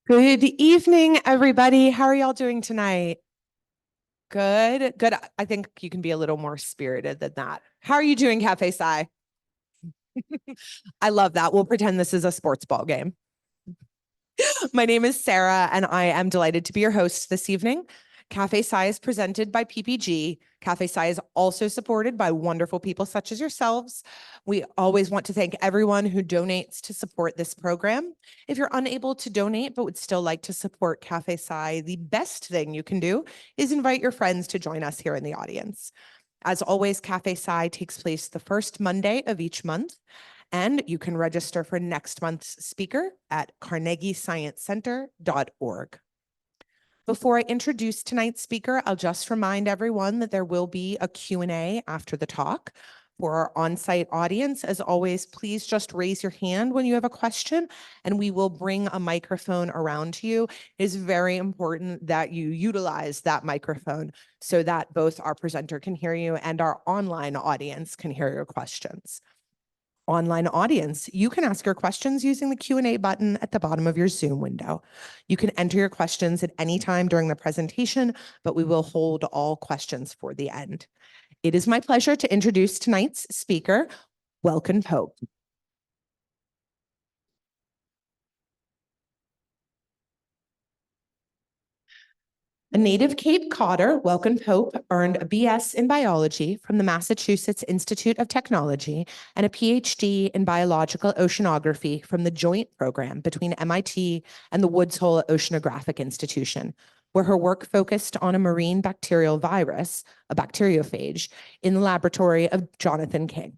Good evening, everybody. How are y'all doing tonight? Good, good. I think you can be a little more spirited than that. How are you doing, Cafe Sci? I love that. We'll pretend this is a sports ball game. My name is Sarah, and I am delighted to be your host this evening. Cafe Sci is presented by PPG. Cafe Sci is also supported by wonderful people such as yourselves. We always want to thank everyone who donates to support this program. If you're unable to donate but would still like to support Cafe Sci, the best thing you can do is invite your friends to join us here in the audience. As always, Cafe Sci takes place the first Monday of each month. And you can register for next month's speaker at carnegiesciencecenter.org. Before I introduce tonight's speaker, I'll just remind everyone that there will be a Q&A after the talk. For our on-site audience, as always, please just raise your hand when you have a question, and we will bring a microphone around to you. It is very important that you utilize that microphone so that both our presenter can hear you and our online audience can hear your questions. Online audience, you can ask your questions using the Q&A button at the bottom of your Zoom window. You can enter your questions at any time during the presentation, but we will hold all questions for the end. It is my pleasure to introduce tonight's speaker, Welkin Pope. A native Cape Codder, Welkin Pope earned a BS in biology from the Massachusetts Institute of Technology and a PhD in biological oceanography from the joint program between MIT and the Woods Hole Oceanographic Institution, where her work focused on a marine bacterial virus, a bacteriophage, in the laboratory of Jonathan King.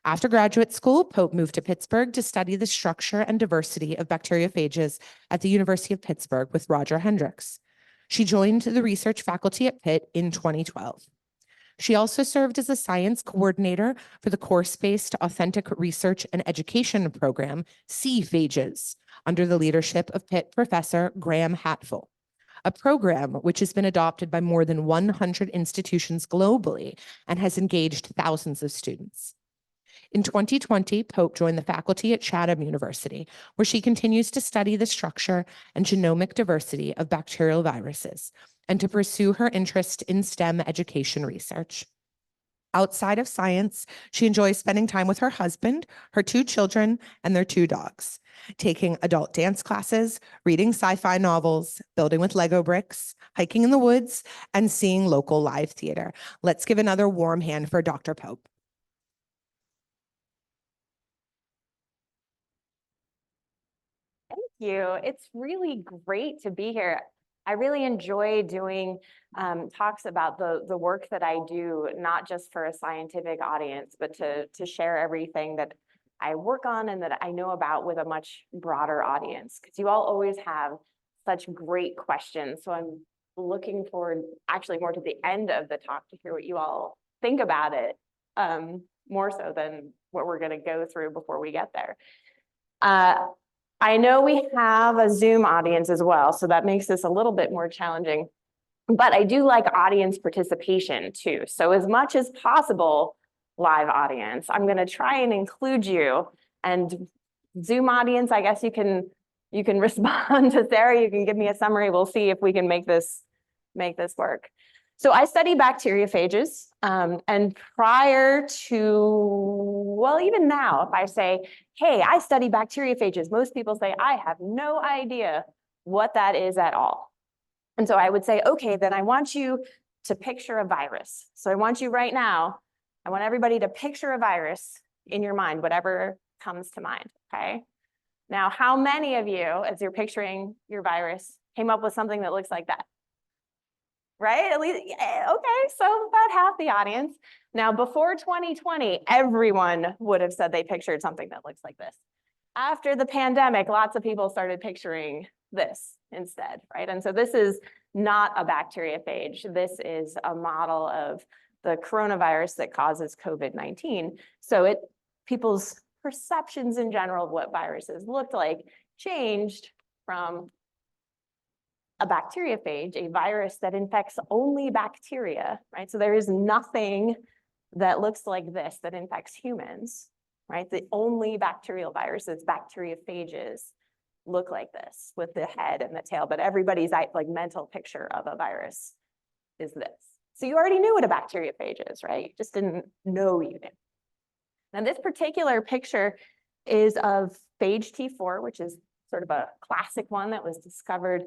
After graduate school, Pope moved to Pittsburgh to study the structure and diversity of bacteriophages at the University of Pittsburgh with Roger Hendricks. She joined the research faculty at Pitt in 2012. She also served as a science coordinator for the course-based Authentic Research and Education program, Phages, under the leadership of Pitt professor Graham Hatfull, a program which has been adopted by more than 100 institutions globally and has engaged thousands of students. In 2020, Pope joined the faculty at Chatham University, where she continues to study the structure and genomic diversity of bacterial viruses and to pursue her interest in STEM education research. Outside of science, she enjoys spending time with her husband, her 2 children, and their 2 dogs, taking adult dance classes, reading sci-fi novels, building with Lego bricks, hiking in the woods, and seeing local live theater. Let's give another warm hand for Dr. Pope. You. It's really great to be here. I really enjoy doing talks about the work that I do, not just for a scientific audience, but to share everything that I work on and that I know about with a much broader audience, because you all always have such great questions. So I'm looking forward actually more to the end of the talk to hear what you all think about it, more so than what we're going to go through before we get there. I know we have a Zoom audience as well, so that makes this a little bit more challenging, but I do like audience participation too. So as much as possible, live audience, I'm going to try and include you. And Zoom audience, I guess you can respond to Sarah, you can give me a summary. We'll see if we can make this work. So I study bacteriophages, and prior to, well, even now, if I say, hey, I study bacteriophages, most people say, I have no idea what that is at all. And so I would say, okay, then I want you to picture a virus. So I want you right now, I want everybody to picture a virus in your mind, whatever comes to mind, okay? Now, how many of you, as you're picturing your virus, came up with something that looks like that? Right? At least, okay, so about half the audience. Now, before 2020, everyone would have said they pictured something that looks like this. After the pandemic, lots of people started picturing this instead, right? And so this is not a bacteriophage. This is a model of the coronavirus that causes COVID-19. So people's perceptions in general of what viruses looked like changed from a bacteriophage, a virus that infects only bacteria, right? So there is nothing that looks like this that infects humans, right? The only bacterial viruses, bacteriophages, look like this with the head and the tail, but everybody's like mental picture of a virus is this. So you already knew what a bacteriophage is, right? You just didn't know you knew. Now this particular picture is of phage T4, which is sort of a classic one that was discovered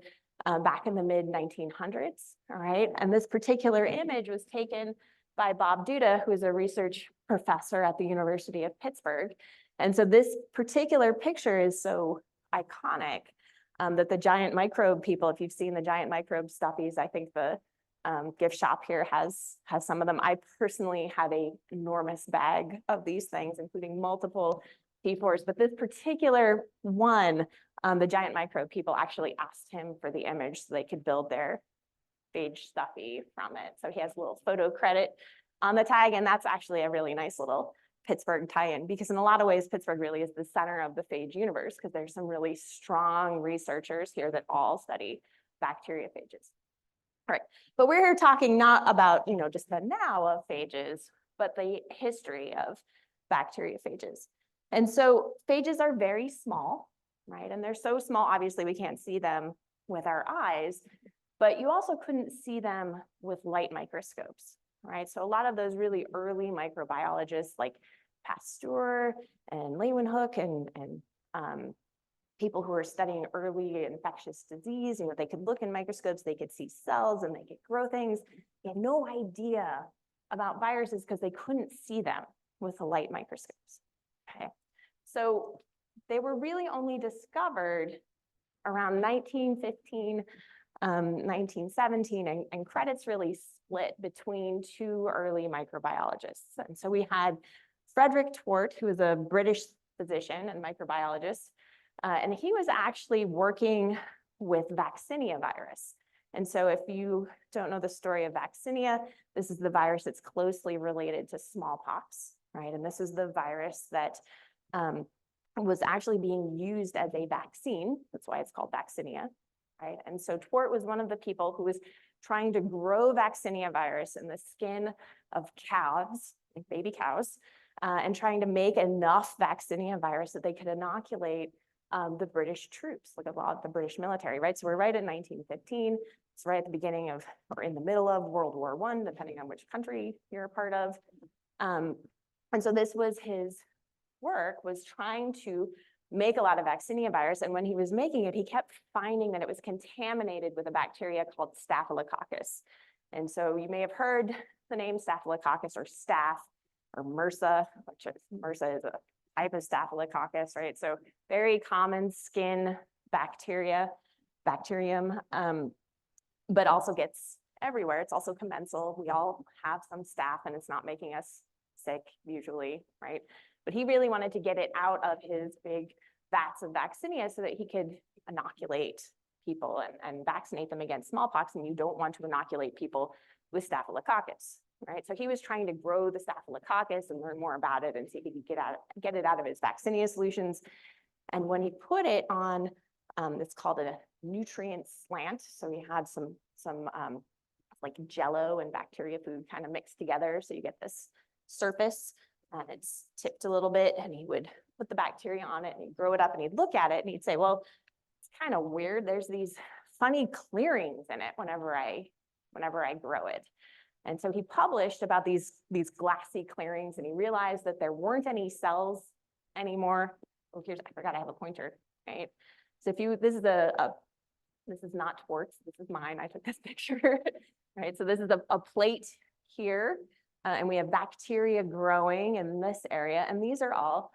back in the mid-1900s, all right? And this particular image was taken by Bob Duda, who is a research professor at the University of Pittsburgh. And so this particular picture is so iconic that the giant microbe people, if you've seen the giant microbe stuffies, I think the gift shop here has some of them. I personally have an enormous bag of these things, including multiple T4s, but this particular one, the giant microbe people actually asked him for the image so they could build their phage stuffy from it. So he has a little photo credit on the tag, and that's actually a really nice little Pittsburgh tie-in, because in a lot of ways, Pittsburgh really is the center of the phage universe, because there's some really strong researchers here that all study bacteriophages. All right, but we're here talking not about, just the now of phages, but the history of bacteriophages. And so phages are very small, right? And they're so small, obviously we can't see them with our eyes, but you also couldn't see them with light microscopes, right? So a lot of those really early microbiologists like Pasteur and Leeuwenhoek and people who are studying early infectious disease, they could look in microscopes, they could see cells and they could grow things. They had no idea about viruses because they couldn't see them with the light microscopes, okay? So they were really only discovered around 1915, 1917, and credits really split between two early microbiologists. And so we had Frederick Twort, who was a British physician and microbiologist, and he was actually working with vaccinia virus. And so if you don't know the story of vaccinia, this is the virus that's closely related to smallpox, right? And this is the virus that was actually being used as a vaccine. That's why it's called vaccinia, right? And so Twort was one of the people who was trying to grow vaccinia virus in the skin of cows, like baby cows, and trying to make enough vaccinia virus that they could inoculate the British troops, like a lot of the British military, right? So we're right in 1915. It's right at the beginning of, or in the middle of World War I, depending on which country you're a part of. And so this was his work, was trying to make a lot of vaccinia virus. And when he was making it, he kept finding that it was contaminated with a bacteria called Staphylococcus. And so you may have heard the name Staphylococcus or staph or MRSA, which is, MRSA is a type of Staphylococcus, right? So very common skin bacterium, but also gets everywhere. It's also commensal. We all have some staph and it's not making us sick usually, right? But he really wanted to get it out of his big vats of vaccinia so that he could inoculate people and vaccinate them against smallpox. And you don't want to inoculate people with Staphylococcus, right? So he was trying to grow the Staphylococcus and learn more about it and see if he could get it out of his vaccinia solutions. And when he put it on, it's called a nutrient slant. So he had some like jello and bacteria food kind of mixed together. So you get this surface and it's tipped a little bit, and he would put the bacteria on it and he'd grow it up and he'd look at it and he'd say, well, it's kind of weird. There's these funny clearings in it whenever I grow it. And so he published about these glassy clearings, and he realized that there weren't any cells anymore. Oh, here's, I forgot I have a pointer, right? So if you, this is not Twort's, this is mine. I took this picture, right? So this is a plate here, and we have bacteria growing in this area, and these are all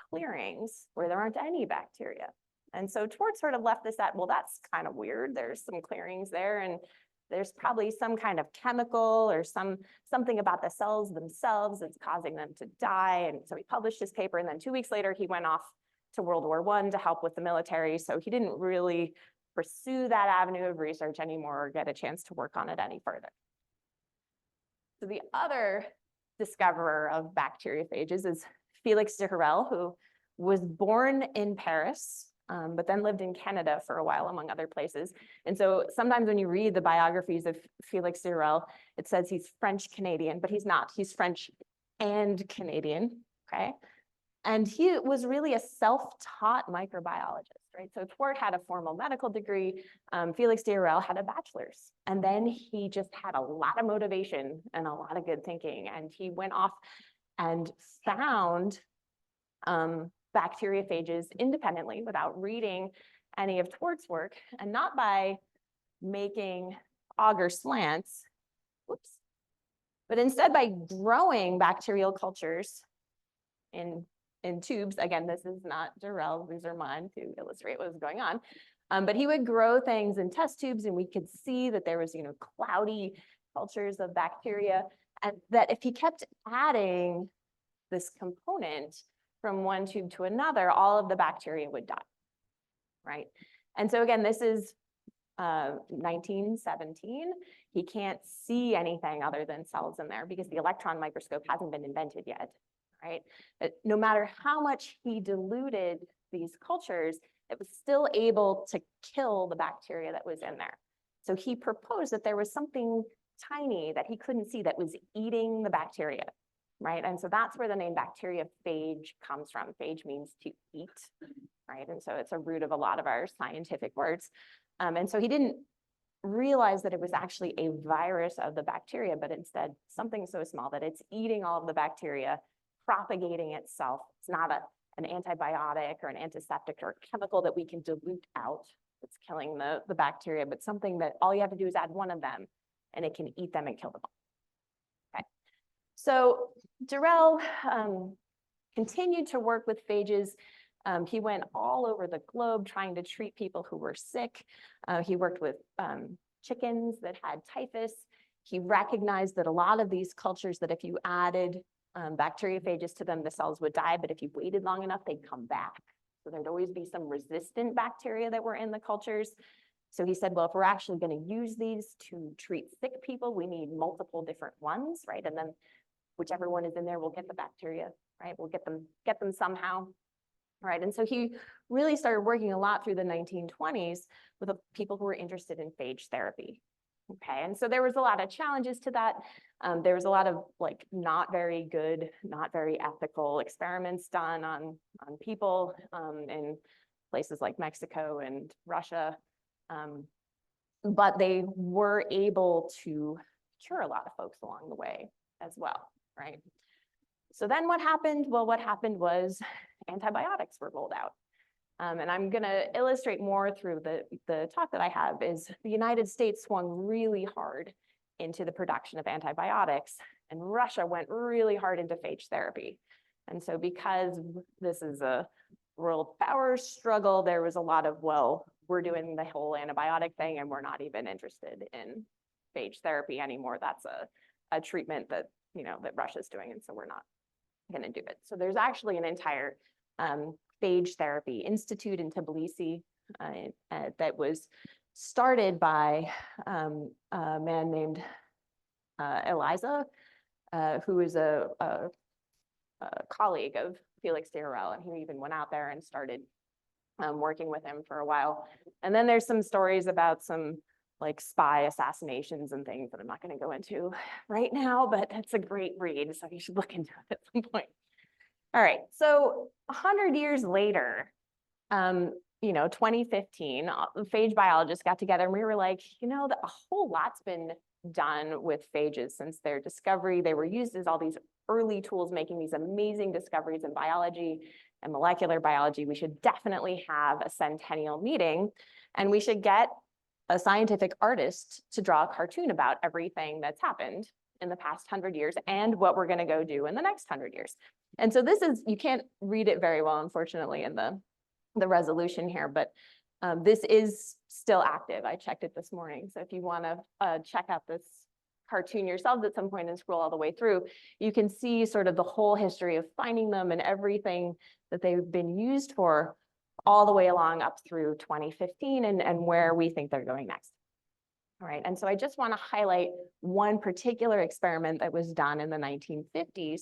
clearings where there aren't any bacteria. And so Twort sort of left this at, well, that's kind of weird. There's some clearings there, and there's probably some kind of chemical or something about the cells themselves that's causing them to die. And so he published his paper, and then 2 weeks later, he went off to World War I to help with the military. So he didn't really pursue that avenue of research anymore or get a chance to work on it any further. So the other discoverer of bacteriophages is Felix de Herelle, who was born in Paris, but then lived in Canada for a while, among other places. And so sometimes when you read the biographies of Felix de Herelle, it says he's French-Canadian, but he's not. He's French and Canadian, okay? And he was really a self-taught microbiologist, right? So Twort had a formal medical degree. Felix d'Herelle had a bachelor's. And then he just had a lot of motivation and a lot of good thinking. And he went off and found bacteriophages independently without reading any of Twort's work, and not by making auger slants, whoops, but instead by growing bacterial cultures in tubes. Again, this is not d'Herelle, these are mine to illustrate what was going on. But he would grow things in test tubes, and we could see that there was, cloudy cultures of bacteria, and that if he kept adding this component from one tube to another, all of the bacteria would die, right? And so again, this is 1917. He can't see anything other than cells in there because the electron microscope hasn't been invented yet, right? But no matter how much he diluted these cultures, it was still able to kill the bacteria that was in there. So he proposed that there was something tiny that he couldn't see that was eating the bacteria, right? And so that's where the name bacteriophage comes from. Phage means to eat, right? And so it's a root of a lot of our scientific words. And so he didn't realize that it was actually a virus of the bacteria, but instead something so small that it's eating all of the bacteria, propagating itself. It's not an antibiotic or an antiseptic or a chemical that we can dilute out. It's killing the bacteria, but something that all you have to do is add one of them and it can eat them and kill them all. Okay. So d'Herelle continued to work with phages. He went all over the globe trying to treat people who were sick. He worked with chickens that had typhus. He recognized that a lot of these cultures, that if you added bacteriophages to them, the cells would die, but if you waited long enough, they'd come back. So there'd always be some resistant bacteria that were in the cultures. So he said, well, if we're actually going to use these to treat sick people, we need multiple different ones, right? And then whichever one is in there will get the bacteria, right? We'll get them somehow. Right, and so he really started working a lot through the 1920s with people who were interested in phage therapy. Okay, and so there was a lot of challenges to that. There was a lot of not very good, not very ethical experiments done on people in places like Mexico and Russia. But they were able to cure a lot of folks along the way as well, right? So then what happened? Well, what happened was antibiotics were rolled out. And I'm going to illustrate more through the talk that I have is the United States swung really hard into the production of antibiotics, and Russia went really hard into phage therapy. And so because this is a world power struggle, there was a lot of, well, we're doing the whole antibiotic thing and we're not even interested in phage therapy anymore. That's a treatment that, that Russia's doing, and so we're not going to do it. So there's actually an entire phage therapy institute in Tbilisi that was started by a man named Eliza, who is a colleague of Felix d'Herelle, and he even went out there and started working with him for a while. And then there's some stories about some spy assassinations and things that I'm not going to go into right now, but that's a great read, so you should look into it at some point. All right, so 100 years later, 2015, phage biologists got together and we were like, a whole lot's been done with phages since their discovery. They were used as all these early tools making these amazing discoveries in biology and molecular biology. We should definitely have a centennial meeting, and we should get a scientific artist to draw a cartoon about everything that's happened in the past 100 years and what we're going to go do in the next 100 years. And so this is, you can't read it very well, unfortunately, in the resolution here, but this is still active. I checked it this morning. So if you want to check out this cartoon yourselves at some point and scroll all the way through, you can see sort of the whole history of finding them and everything that they've been used for all the way along up through 2015 and where we think they're going next. All right, and so I just want to highlight one particular experiment that was done in the 1950s,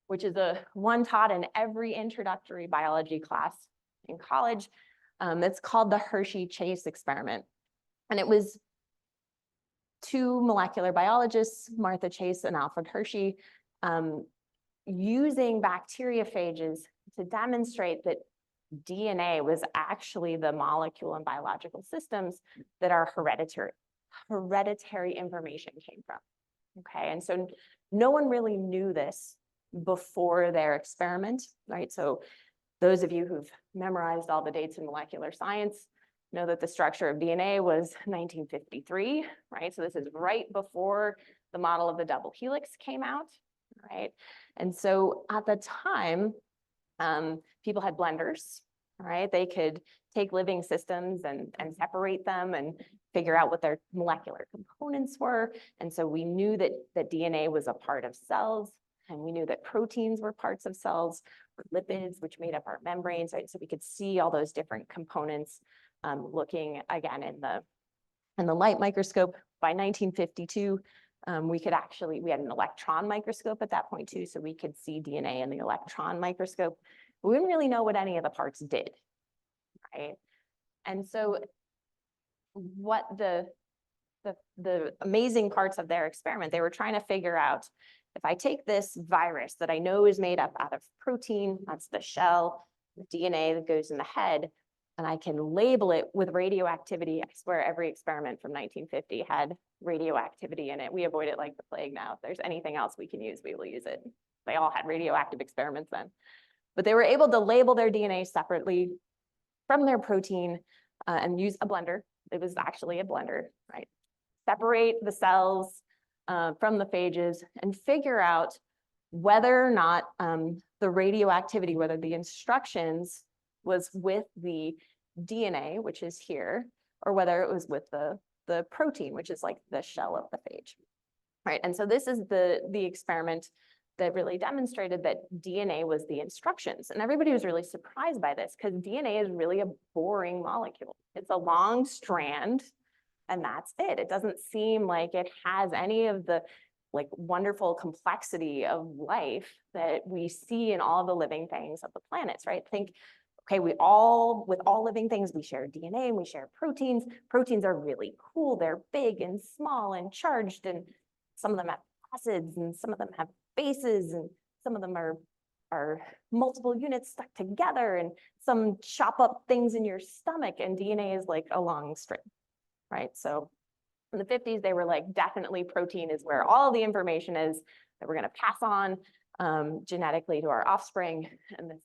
which is one taught in every introductory biology class in college. That's called the Hershey-Chase experiment. And it was two molecular biologists, Martha Chase and Alfred Hershey, using bacteriophages to demonstrate that DNA was actually the molecule in biological systems that our hereditary information came from. Okay, and so no one really knew this before their experiment, right? So those of you who've memorized all the dates in molecular science know that the structure of DNA was 1953, right? So this is right before the model of the double helix came out, right? And so at the time, people had blenders, right? They could take living systems and separate them and figure out what their molecular components were. And so we knew that DNA was a part of cells, and we knew that proteins were parts of cells, or lipids, which made up our membranes, right? So we could see all those different components looking again in the light microscope. By 1952, we had an electron microscope at that point too, so we could see DNA in the electron microscope. But we didn't really know what any of the parts did, right? And so what the amazing parts of their experiment, they were trying to figure out, if I take this virus that I know is made up out of protein, that's the shell, the DNA that goes in the head, and I can label it with radioactivity. I swear every experiment from 1950 had radioactivity in it. We avoid it like the plague now. If there's anything else we can use, we will use it. They all had radioactive experiments then. But they were able to label their DNA separately from their protein and use a blender. It was actually a blender, right? Separate the cells from the phages and figure out whether or not the radioactivity, whether the instructions was with the DNA, which is here, or whether it was with the protein, which is like the shell of the phage, right? And so this is the experiment that really demonstrated that DNA was the instructions. And everybody was really surprised by this because DNA is really a boring molecule. It's a long strand, and that's it. It doesn't seem like it has any of the like wonderful complexity of life that we see in all the living things of the planets, right? Think, okay, with all living things, we share DNA and we share proteins. Proteins are really cool. They're big and small and charged, and some of them have acids and some of them have bases, and some of them are multiple units stuck together, and some chop up things in your stomach, and DNA is like a long string, right? So in the 50s, they were like, definitely protein is where all the information is that we're gonna pass on genetically to our offspring. And this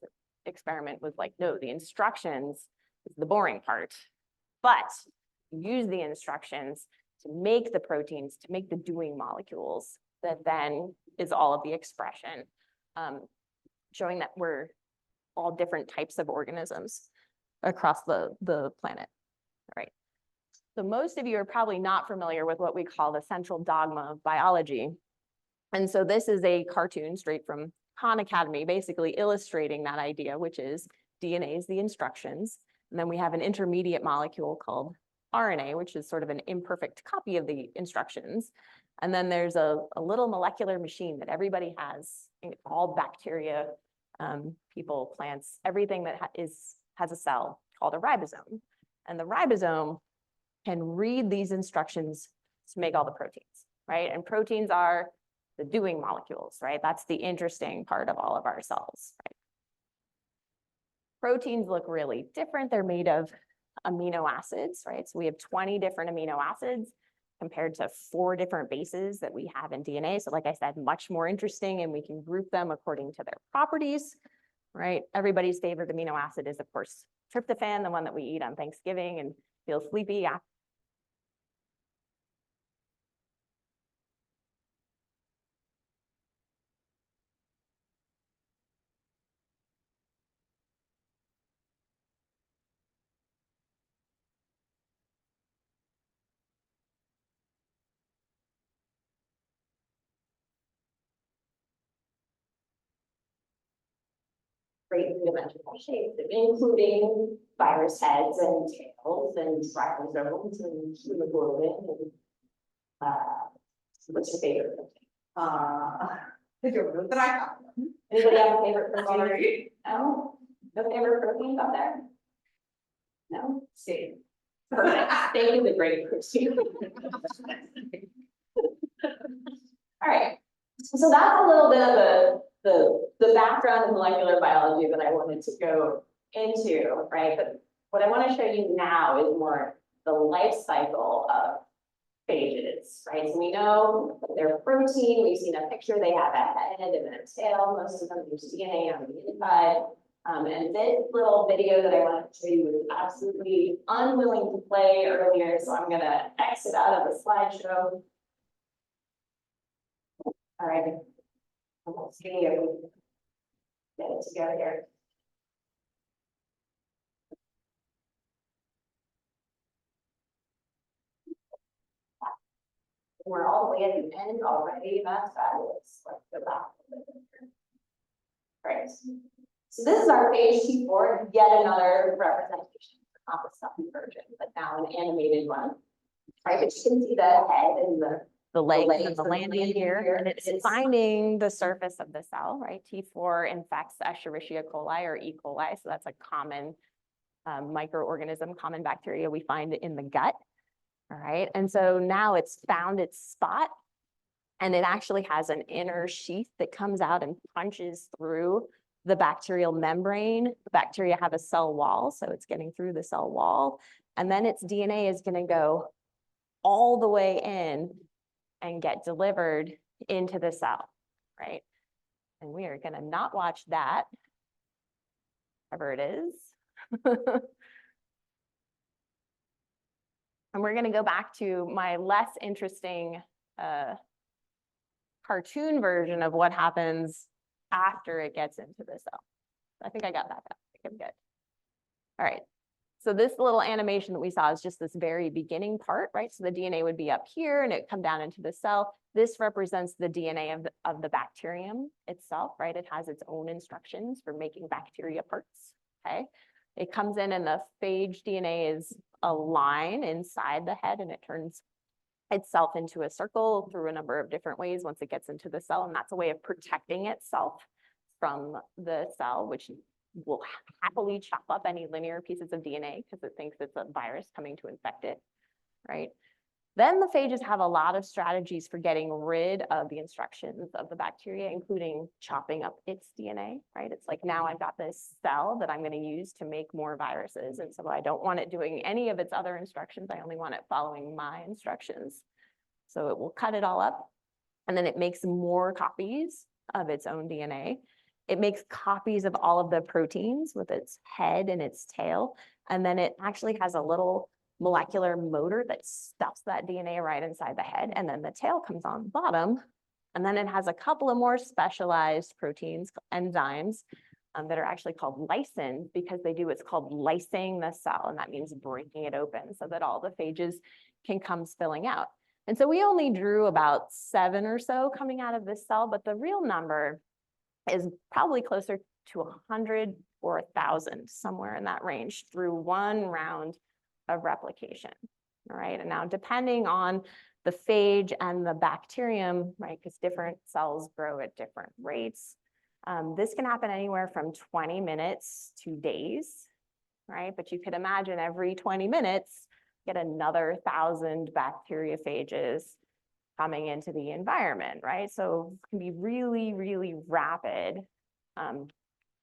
experiment was like, no, the instructions is the boring part, but use the instructions to make the proteins, to make the doing molecules that then is all of the expression, showing that we're all different types of organisms across the planet, all right? So most of you are probably not familiar with what we call the central dogma of biology. And so this is a cartoon straight from Khan Academy, basically illustrating that idea, which is DNA is the instructions. And then we have an intermediate molecule called RNA, which is sort of an imperfect copy of the instructions. And then there's a little molecular machine that everybody has, all bacteria, people, plants, everything that has a cell called a ribosome. And the ribosome can read these instructions to make all the proteins, right? And proteins are the doing molecules, right? That's the interesting part of all of our cells, right? Proteins look really different. They're made of amino acids, right? So we have 20 different amino acids compared to 4 different bases that we have in DNA. So like I said, much more interesting, and we can group them according to their properties, right? Everybody's favorite amino acid is, of course, tryptophan, the one that we eat on Thanksgiving and feel sleepy after. Great three-dimensional shapes, including virus heads and tails and ribosomes and hemoglobin. And, what's your favorite protein? That I have. Anybody have a favorite protein? No? No favorite proteins out there? No? Same. Perfect. Steak is a great protein. All right. So that's a little bit of the background of molecular biology that I wanted to go into, right? But what I want to show you now is more the life cycle of phages, right? So we know that they're protein. We've seen a picture. They have a head and a tail. Most of them use DNA on the inside. And this little video that I wanted to show you was absolutely unwilling to play earlier, so I'm going to exit out of the slideshow. All right. Let's see if we can get it together here. We're all the way at the end already. That's fabulous. Let's go back. Right. So this is our phage T4, yet another representation of the cell conversion, but now an animated one. Right, but you can see the head and the legs and the landing here, and it's finding the surface of the cell, right? T4 infects Escherichia coli or E. coli, so that's a common microorganism, common bacteria we find in the gut. All right, and so now it's found its spot, and it actually has an inner sheath that comes out and punches through the bacterial membrane. The bacteria have a cell wall, so it's getting through the cell wall, and then its DNA is going to go all the way in and get delivered into the cell, right? And we are going to not watch that, whatever it is. And we're going to go back to my less interesting cartoon version of what happens after it gets into the cell. I think I got that. I think I'm good. All right. So this little animation that we saw is just this very beginning part, right? So the DNA would be up here and it come down into the cell. This represents the DNA of the bacterium itself, right? It has its own instructions for making bacteria parts, okay? It comes in and the phage DNA is a line inside the head and it turns itself into a circle through a number of different ways once it gets into the cell. And that's a way of protecting itself from the cell, which will happily chop up any linear pieces of DNA because it thinks it's a virus coming to infect it, right? Then the phages have a lot of strategies for getting rid of the instructions of the bacteria, including chopping up its DNA, right? It's like, now I've got this cell that I'm going to use to make more viruses. And so I don't want it doing any of its other instructions. I only want it following my instructions. So it will cut it all up. And then it makes more copies of its own DNA. It makes copies of all of the proteins with its head and its tail. And then it actually has a little molecular motor that stuffs that DNA right inside the head. And then the tail comes on the bottom. And then it has a couple of more specialized proteins, enzymes, that are actually called lysins because they do what's called lysing the cell. And that means breaking it open so that all the phages can come spilling out. And so we only drew about 7 or so coming out of this cell, but the real number is probably closer to 100 or 1,000, somewhere in that range, through one round of replication, all right? And now depending on the phage and the bacterium, right, because different cells grow at different rates, this can happen anywhere from 20 minutes to days, right? But you could imagine every 20 minutes, get another 1,000 bacteriophages coming into the environment, right? So it can be really, really rapid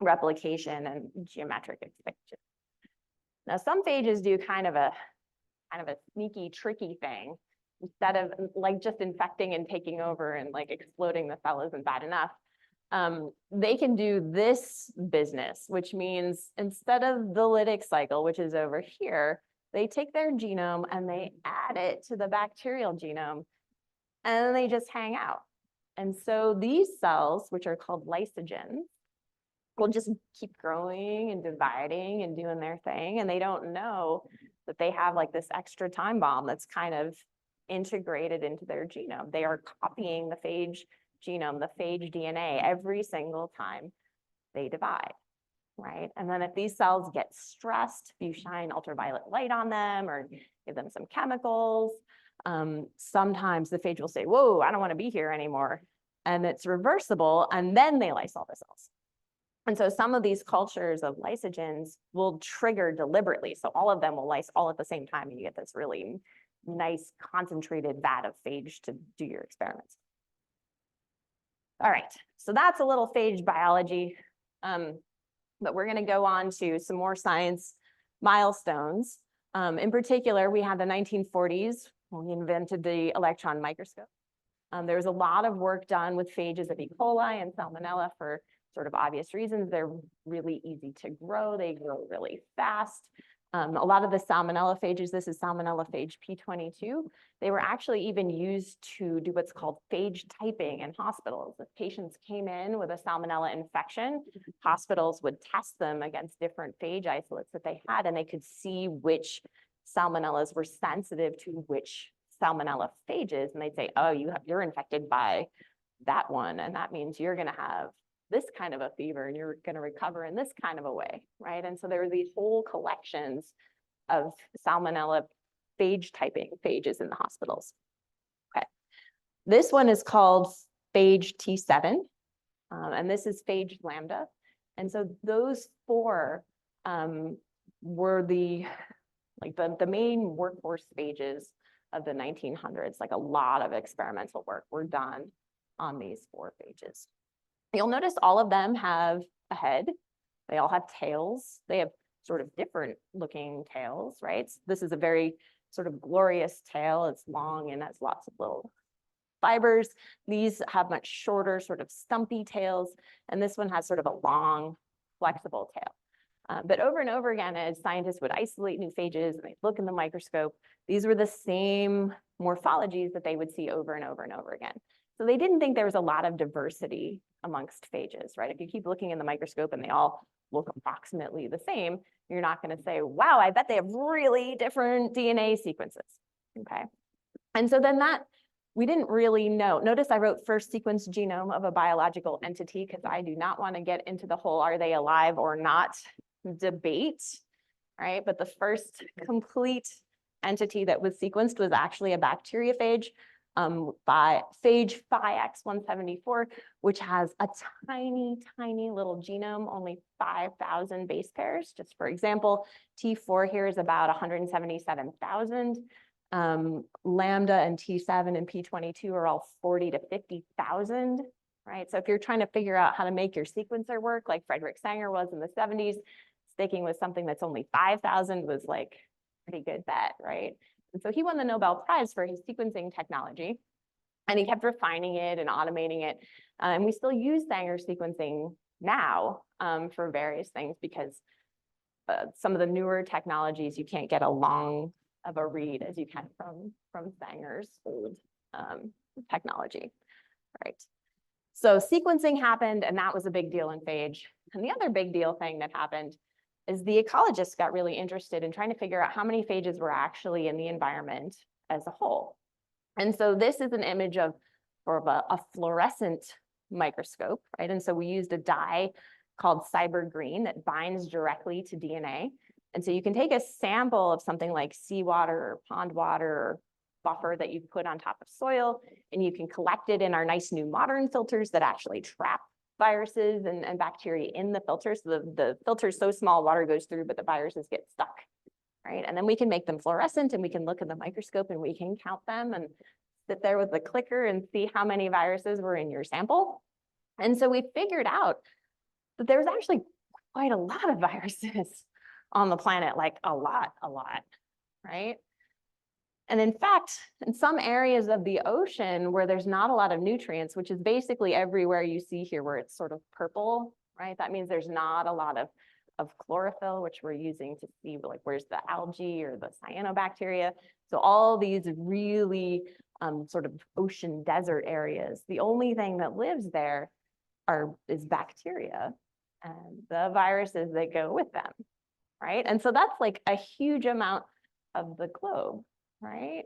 replication and geometric expansion. Now, some phages do kind of a sneaky, tricky thing. Instead of like just infecting and taking over and like exploding the cell isn't bad enough. They can do this business, which means instead of the lytic cycle, which is over here, they take their genome and they add it to the bacterial genome, and then they just hang out. And so these cells, which are called lysogens, will just keep growing and dividing and doing their thing. And they don't know that they have like this extra time bomb that's kind of integrated into their genome. They are copying the phage genome, the phage DNA, every single time they divide, right? And then if these cells get stressed, if you shine ultraviolet light on them or give them some chemicals, sometimes the phage will say, whoa, I don't want to be here anymore. And it's reversible, and then they lyse all the cells. And so some of these cultures of lysogens will trigger deliberately. So all of them will lyse all at the same time, and you get this really nice concentrated vat of phage to do your experiments. All right, so that's a little phage biology, but we're gonna go on to some more science milestones. In particular, we had the 1940s when we invented the electron microscope. There was a lot of work done with phages of E. coli and Salmonella for sort of obvious reasons. They're really easy to grow. They grow really fast. A lot of the Salmonella phages, this is Salmonella phage P22, they were actually even used to do what's called phage typing in hospitals. If patients came in with a Salmonella infection, hospitals would test them against different phage isolates that they had, and they could see which Salmonellas were sensitive to which Salmonella phages, and they'd say, oh, you're infected by that one, and that means you're gonna have this kind of a fever and you're going to recover in this kind of a way, right? And so there were these whole collections of Salmonella phage typing phages in the hospitals. Okay, this one is called phage T7, and this is phage lambda. And so those four were the main workhorse phages of the 1900s. Like a lot of experimental work were done on these four phages. You'll notice all of them have a head. They all have tails. They have sort of different looking tails, right? This is a very sort of glorious tail. It's long and has lots of little fibers. These have much shorter, sort of stumpy tails. And this one has sort of a long, flexible tail. But over and over again, as scientists would isolate new phages and they'd look in the microscope, these were the same morphologies that they would see over and over and over again. So they didn't think there was a lot of diversity amongst phages, right? If you keep looking in the microscope and they all look approximately the same, you're not going to say, wow, I bet they have really different DNA sequences, okay? And so then we didn't really know. Notice I wrote first sequence genome of a biological entity because I do not want to get into the whole are they alive or not debate, right? But the first complete entity that was sequenced was actually a bacteriophage, by phage Phi-X174, which has a tiny, tiny little genome, only 5,000 base pairs. Just for example, T4 here is about 177,000. Lambda and T7 and P22 are all 40 to 50,000, right? So if you're trying to figure out how to make your sequencer work, like Frederick Sanger was in the 70s, sticking with something that's only 5,000 was like a pretty good bet, right? And so he won the Nobel Prize for his sequencing technology, and he kept refining it and automating it. And we still use Sanger sequencing now for various things because some of the newer technologies, you can't get a long of a read as you can from Sanger's old technology, right? So sequencing happened, and that was a big deal in phage. And the other big deal thing that happened is the ecologists got really interested in trying to figure out how many phages were actually in the environment as a whole. And so this is an image of sort of a fluorescent microscope, right? And so we used a dye called cyber green that binds directly to DNA. And so you can take a sample of something like seawater or pond water or buffer that you put on top of soil, and you can collect it in our nice new modern filters that actually trap viruses and bacteria in the filter. So the filter is so small, water goes through, but the viruses get stuck, right? And then we can make them fluorescent, and we can look in the microscope and we can count them and sit there with the clicker and see how many viruses were in your sample. And so we figured out that there's actually quite a lot of viruses on the planet, like a lot, right? And in fact, in some areas of the ocean where there's not a lot of nutrients, which is basically everywhere you see here where it's sort of purple, right? That means there's not a lot of chlorophyll, which we're using to see like where's the algae or the cyanobacteria. So all these really sort of ocean desert areas, the only thing that lives there is bacteria and the viruses that go with them, right? And so that's like a huge amount of the globe, right?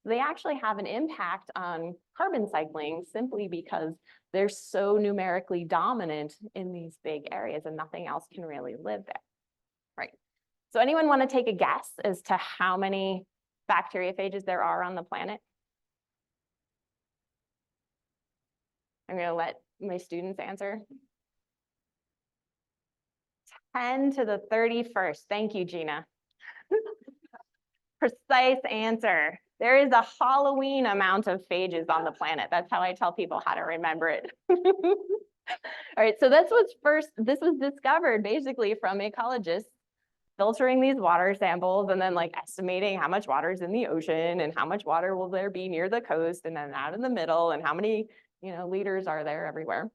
They actually have an impact on carbon cycling simply because they're so numerically dominant in these big areas and nothing else can really live there, right? So anyone want to take a guess as to how many bacteriophages there are on the planet? I'm going to let my students answer. 10 to the 31st. Thank you, Gina. Precise answer. There is a Halloween amount of phages on the planet. That's how I tell people how to remember it. All right, so this was discovered basically from ecologists filtering these water samples and then like estimating how much water is in the ocean and how much water will there be near the coast and then out in the middle and how many, liters are there everywhere.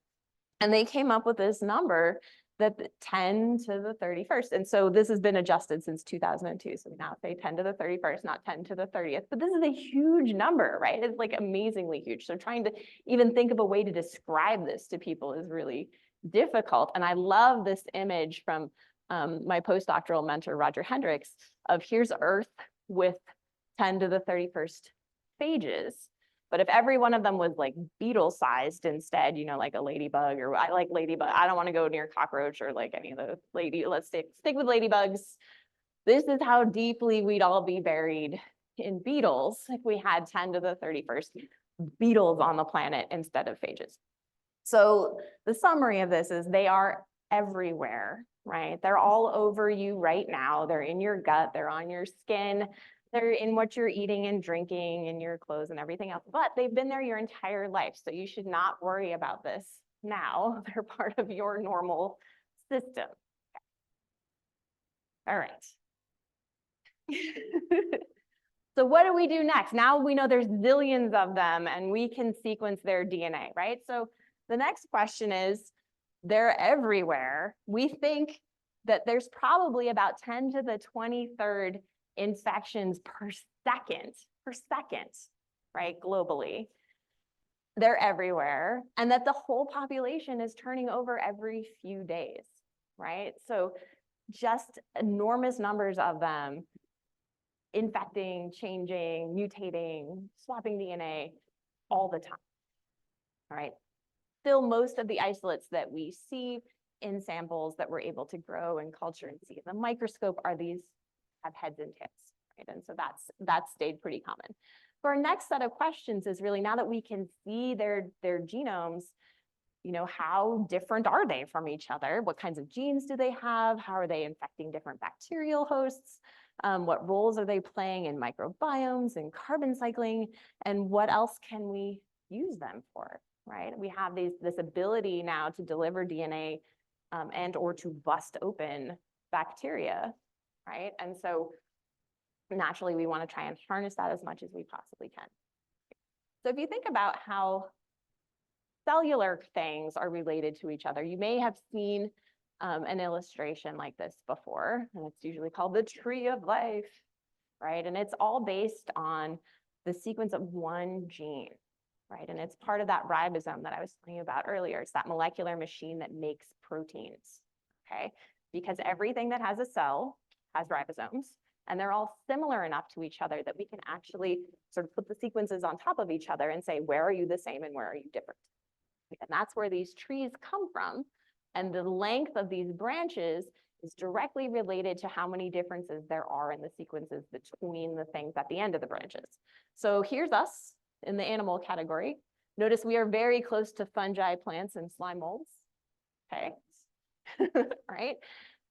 And they came up with this number that 10 to the 31st. And so this has been adjusted since 2002. So we now say 10 to the 31st, not 10 to the 30th. But this is a huge number, right? It's like amazingly huge. So trying to even think of a way to describe this to people is really difficult. And I love this image from my postdoctoral mentor, Roger Hendricks, of here's Earth with 10 to the 31st phages. But if every one of them was like beetle sized instead, like a ladybug, or I like ladybug, I don't want to go near cockroach or like any of the let's stick with ladybugs. This is how deeply we'd all be buried in beetles if we had 10 to the 31st beetles on the planet instead of phages. So the summary of this is they are everywhere, right? They're all over you right now. They're in your gut, they're on your skin. They're in what you're eating and drinking and your clothes and everything else, but they've been there your entire life. So you should not worry about this now. They're part of your normal system. All right. So what do we do next? Now we know there's zillions of them and we can sequence their DNA, right? So the next question is, they're everywhere. We think that there's probably about 10 to the 23rd infections per second, right, globally. They're everywhere, and that the whole population is turning over every few days, right? So just enormous numbers of them infecting, changing, mutating, swapping DNA all the time, all right? Still, most of the isolates that we see in samples that we're able to grow and culture and see in the microscope are these have heads and tails, right? And so that's stayed pretty common. So our next set of questions is really, now that we can see their genomes, how different are they from each other? What kinds of genes do they have? How are they infecting different bacterial hosts? What roles are they playing in microbiomes and carbon cycling? And what else can we use them for, right? We have this ability now to deliver DNA and or to bust open bacteria, right? And so naturally, we want to try and harness that as much as we possibly can. So if you think about how cellular things are related to each other, you may have seen an illustration like this before, and it's usually called the tree of life, right? And it's all based on the sequence of one gene, right? And it's part of that ribosome that I was telling you about earlier. It's that molecular machine that makes proteins, okay? Because everything that has a cell has ribosomes, and they're all similar enough to each other that we can actually sort of put the sequences on top of each other and say, where are you the same and where are you different? And that's where these trees come from. And the length of these branches is directly related to how many differences there are in the sequences between the things at the end of the branches. So here's us in the animal category. Notice we are very close to fungi, plants, and slime molds, okay? Right?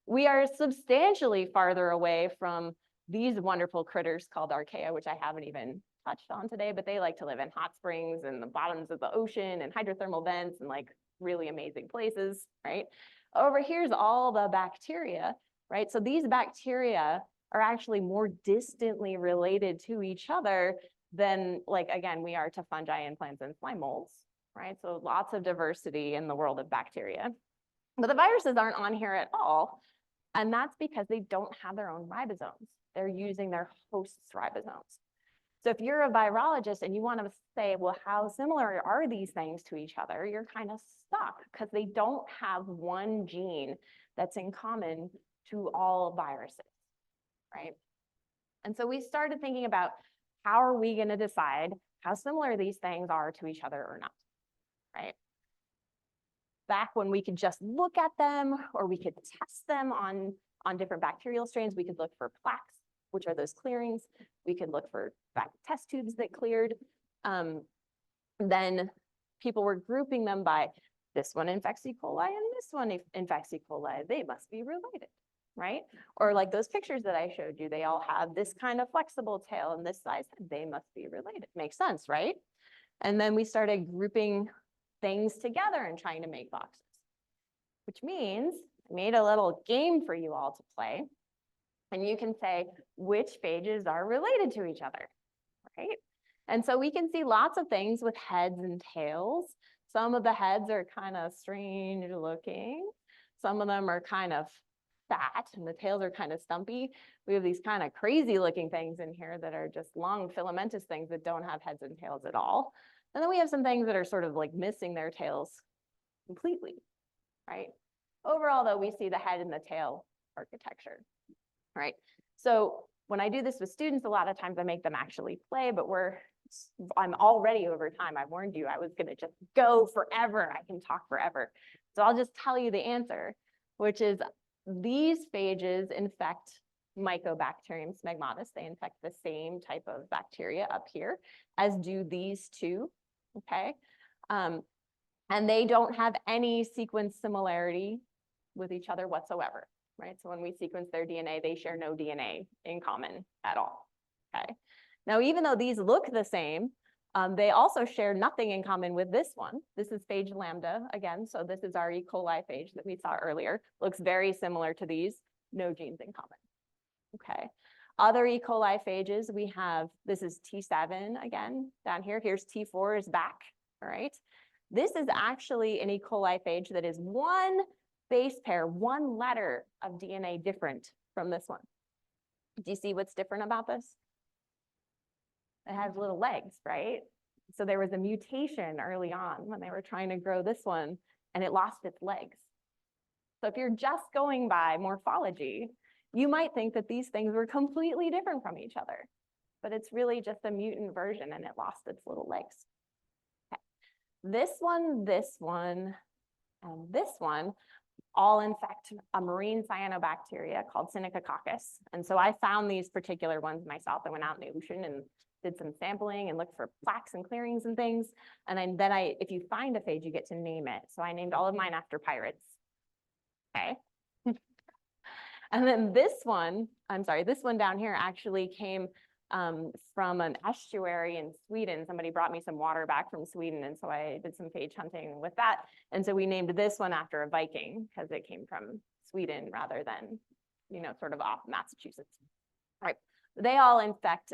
We are substantially farther away from these wonderful critters called archaea, which I haven't even touched on today, but they like to live in hot springs and the bottoms of the ocean and hydrothermal vents and like really amazing places, right? Over here's all the bacteria, right? So these bacteria are actually more distantly related to each other than, like, again, we are to fungi and plants and slime molds, right? So lots of diversity in the world of bacteria. But the viruses aren't on here at all. And that's because they don't have their own ribosomes. They're using their host's ribosomes. So if you're a virologist and you want to say, well, how similar are these things to each other? You're kind of stuck because they don't have one gene that's in common to all viruses, right? And so we started thinking about, how are we going to decide how similar these things are to each other or not, right? Back when we could just look at them, or we could test them on different bacterial strains, we could look for plaques, which are those clearings. We could look for test tubes that cleared. Then people were grouping them by, this one infects E. coli and this one infects E. coli. They must be related. right? Or like those pictures that I showed you, they all have this kind of flexible tail and this size, they must be related. Makes sense, right? And then we started grouping things together and trying to make boxes, which means I made a little game for you all to play. And you can say which phages are related to each other, right? And so we can see lots of things with heads and tails. Some of the heads are kind of strange looking. Some of them are kind of fat and the tails are kind of stumpy. We have these kind of crazy looking things in here that are just long filamentous things that don't have heads and tails at all. And then we have some things that are sort of like missing their tails completely, right? Overall, though, we see the head and the tail architecture, right? So when I do this with students, a lot of times I make them actually play, but I'm already over time. I warned you I was going to just go forever. I can talk forever. So I'll just tell you the answer, which is these phages infect Mycobacterium smegmatis. They infect the same type of bacteria up here as do these two, okay? And they don't have any sequence similarity with each other whatsoever, right? So when we sequence their DNA, they share no DNA in common at all, okay? Now, even though these look the same, they also share nothing in common with this one. This is phage lambda again. So this is our E. coli phage that we saw earlier. Looks very similar to these, no genes in common, okay? Other E. coli phages, we have, this is T7 again, down here. Here's T4 is back, all right? This is actually an E. coli phage that is one base pair, one letter of DNA different from this one. Do you see what's different about this? It has little legs, right? So there was a mutation early on when they were trying to grow this one and it lost its legs. So if you're just going by morphology, you might think that these things were completely different from each other, but it's really just a mutant version and it lost its little legs. Okay. This one, and this one all infect a marine cyanobacteria called Synechococcus. And so I found these particular ones myself. I went out in the ocean and did some sampling and looked for plaques and clearings and things. And then if you find a phage, you get to name it. So I named all of mine after pirates. Okay. And then this one down here actually came from an estuary in Sweden. Somebody brought me some water back from Sweden, and so I did some phage hunting with that. And so we named this one after a Viking because it came from Sweden rather than, sort of off Massachusetts. All right, they all infect,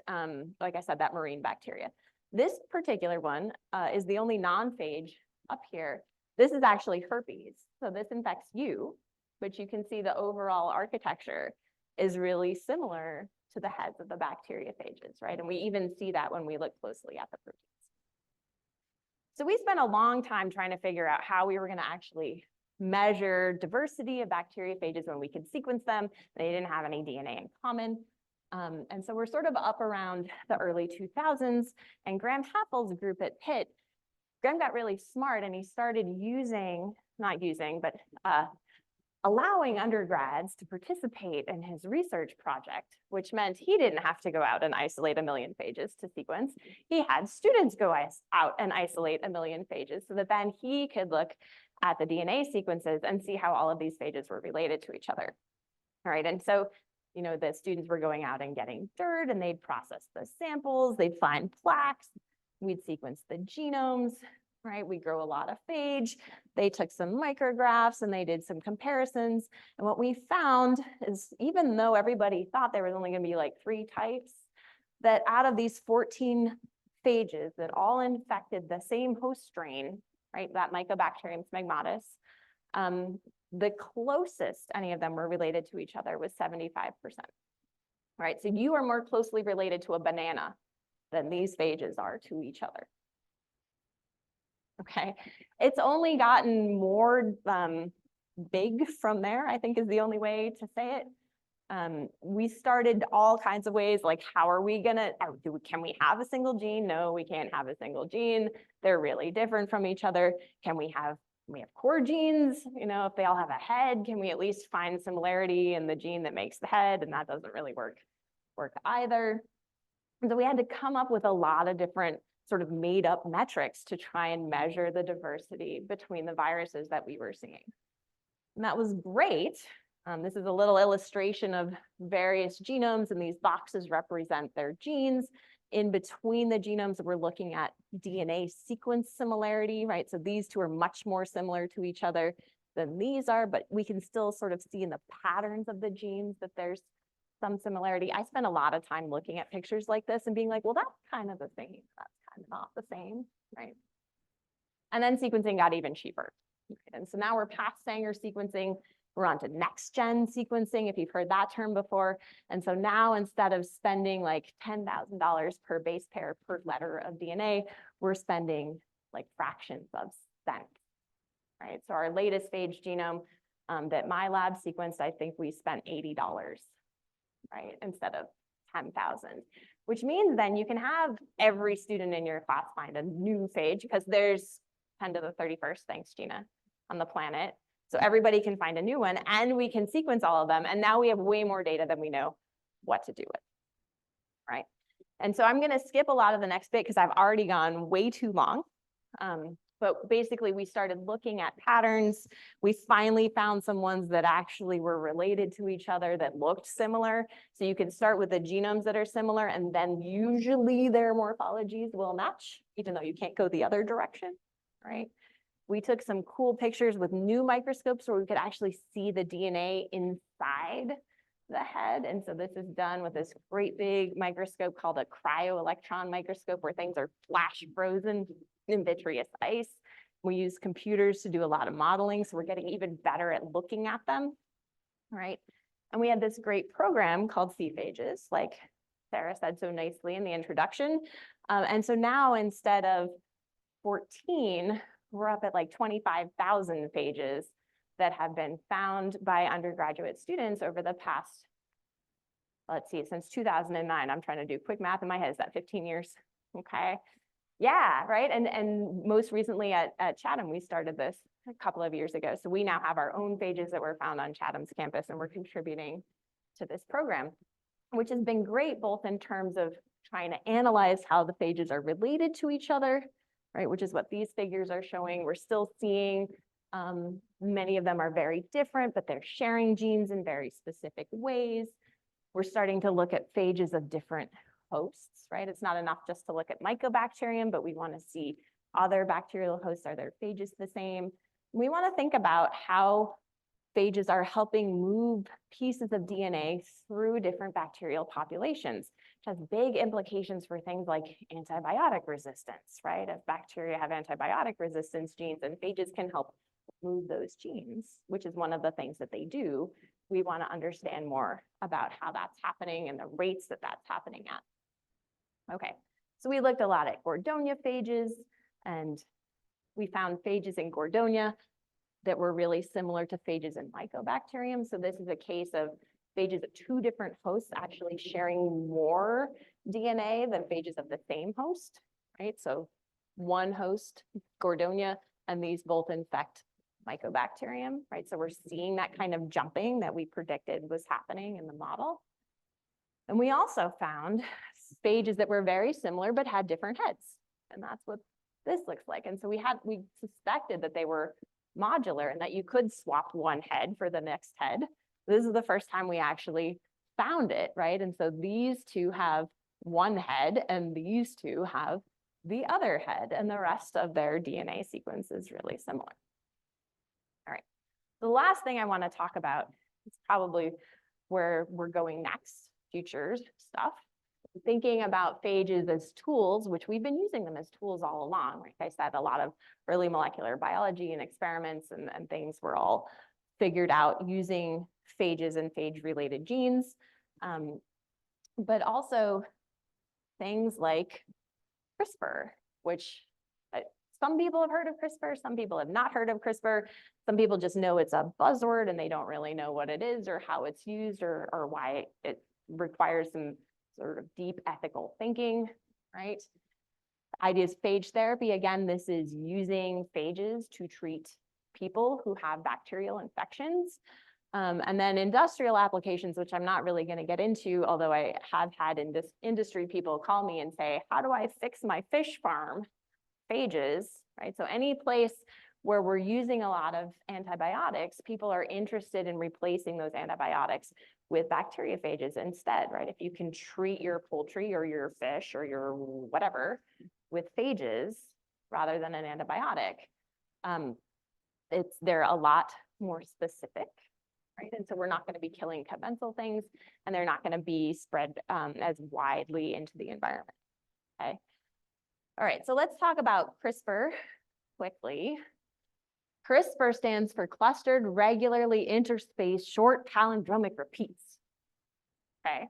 like I said, that marine bacteria. This particular one is the only non-phage up here. This is actually herpes, so this infects you, but you can see the overall architecture is really similar to the heads of the bacteriophages, right? And we even see that when we look closely at the proteins. So we spent a long time trying to figure out how we were going to actually measure diversity of bacteriophages when we could sequence them. They didn't have any DNA in common. And so we're sort of up around the early 2000s, and Graham Haffel's group at Pitt, Graham got really smart and he started allowing undergrads to participate in his research project, which meant he didn't have to go out and isolate 1 million phages to sequence. He had students go out and isolate 1 million phages so that then he could look at the DNA sequences and see how all of these phages were related to each other. All right, and so, the students were going out and getting dirt and they'd process the samples, they'd find plaques, we'd sequence the genomes, right? We grow a lot of phage. They took some micrographs and they did some comparisons. And what we found is, even though everybody thought there was only going to be like 3 types, that out of these 14 phages that all infected the same host strain, right, that Mycobacterium smegmatis, the closest any of them were related to each other was 75%. Right, so you are more closely related to a banana than these phages are to each other. Okay, it's only gotten more big from there, I think is the only way to say it. We started all kinds of ways, like how are we gonna, can we have a single gene? No, we can't have a single gene. They're really different from each other. Can we have core genes? If they all have a head, can we at least find similarity in the gene that makes the head? And that doesn't really work either. And so we had to come up with a lot of different sort of made up metrics to try and measure the diversity between the viruses that we were seeing. And that was great This is a little illustration of various genomes, and these boxes represent their genes. In between the genomes, we're looking at DNA sequence similarity, right? So these two are much more similar to each other than these are, but we can still sort of see in the patterns of the genes that there's some similarity. I spent a lot of time looking at pictures like this and being like, well, that's kind of the same. That's kind of not the same, right? And then sequencing got even cheaper. And so now we're past Sanger sequencing. We're on to next-gen sequencing, if you've heard that term before. And so now instead of spending like $10,000 per base pair per letter of DNA, we're spending like fractions of cents, right? So our latest phage genome that my lab sequenced, I think we spent $80, right? Instead of 10,000, which means then you can have every student in your class find a new phage because there's 10 to the 31st, thanks Gina, on the planet. So everybody can find a new one and we can sequence all of them. And now we have way more data than we know what to do with, right? And so I'm going to skip a lot of the next bit because I've already gone way too long. But basically we started looking at patterns. We finally found some ones that actually were related to each other that looked similar. So you can start with the genomes that are similar and then usually their morphologies will match, even though you can't go the other direction, right? We took some cool pictures with new microscopes where we could actually see the DNA inside the head. And so this is done with this great big microscope called a cryo-electron microscope where things are flash frozen in vitreous ice. We use computers to do a lot of modeling, so we're getting even better at looking at them, right? And we had this great program called Phages, like Sarah said so nicely in the introduction. And so now instead of 14, we're up at like 25,000 phages that have been found by undergraduate students over the past, let's see, since 2009. I'm trying to do quick math in my head. Is that 15 years? Okay. Yeah, right. And most recently at Chatham, we started this a couple of years ago. So we now have our own phages that were found on Chatham's campus, and we're contributing to this program, which has been great both in terms of trying to analyze how the phages are related to each other, right, which is what these figures are showing. We're still seeing many of them are very different, but they're sharing genes in very specific ways. We're starting to look at phages of different hosts, right? It's not enough just to look at Mycobacterium, but we want to see other bacterial hosts. Are their phages the same? We want to think about how phages are helping move pieces of DNA through different bacterial populations, which has big implications for things like antibiotic resistance, right? If bacteria have antibiotic resistance genes, and phages can help move those genes, which is one of the things that they do. We want to understand more about how that's happening and the rates that that's happening at. Okay, so we looked a lot at Gordonia phages, and we found phages in Gordonia that were really similar to phages in Mycobacterium. So this is a case of phages of two different hosts actually sharing more DNA than phages of the same host, right? So one host, Gordonia, and these both infect Mycobacterium, right? So we're seeing that kind of jumping that we predicted was happening in the model. And we also found phages that were very similar but had different heads. And that's what this looks like. And so we suspected that they were modular and that you could swap one head for the next head. This is the first time we actually found it, right? And so these two have one head and these two have the other head, and the rest of their DNA sequence is really similar. All right, the last thing I want to talk about is probably where we're going next, future stuff. Thinking about phages as tools, which we've been using them as tools all along. Like I said, a lot of early molecular biology and experiments and things were all figured out using phages and phage-related genes. But also things like CRISPR, which some people have heard of CRISPR, some people have not heard of CRISPR. Some people just know it's a buzzword and they don't really know what it is or how it's used or why it requires some sort of deep ethical thinking, right? The idea is phage therapy. Again, this is using phages to treat people who have bacterial infections. And then industrial applications, which I'm not really going to get into, although I have had in this industry people call me and say, how do I fix my fish farm? Phages, right? So any place where we're using a lot of antibiotics, people are interested in replacing those antibiotics with bacteriophages instead, right? If you can treat your poultry or your fish or your whatever with phages rather than an antibiotic, they're a lot more specific, right? And so we're not going to be killing commensal things, and they're not going to be spread as widely into the environment, okay? All right, so let's talk about CRISPR quickly. CRISPR stands for clustered regularly interspaced short palindromic repeats, okay?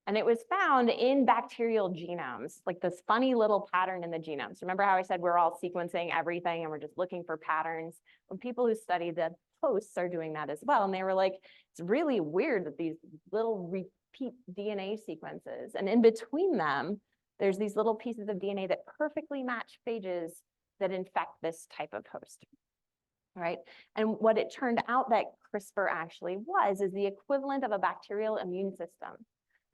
And it was found in bacterial genomes, like this funny little pattern in the genomes. Remember how I said we're all sequencing everything and we're just looking for patterns? Well, people who study the hosts are doing that as well. And they were like, it's really weird that these little repeat DNA sequences, and in between them, there's these little pieces of DNA that perfectly match phages that infect this type of host, right? And what it turned out that CRISPR actually is the equivalent of a bacterial immune system.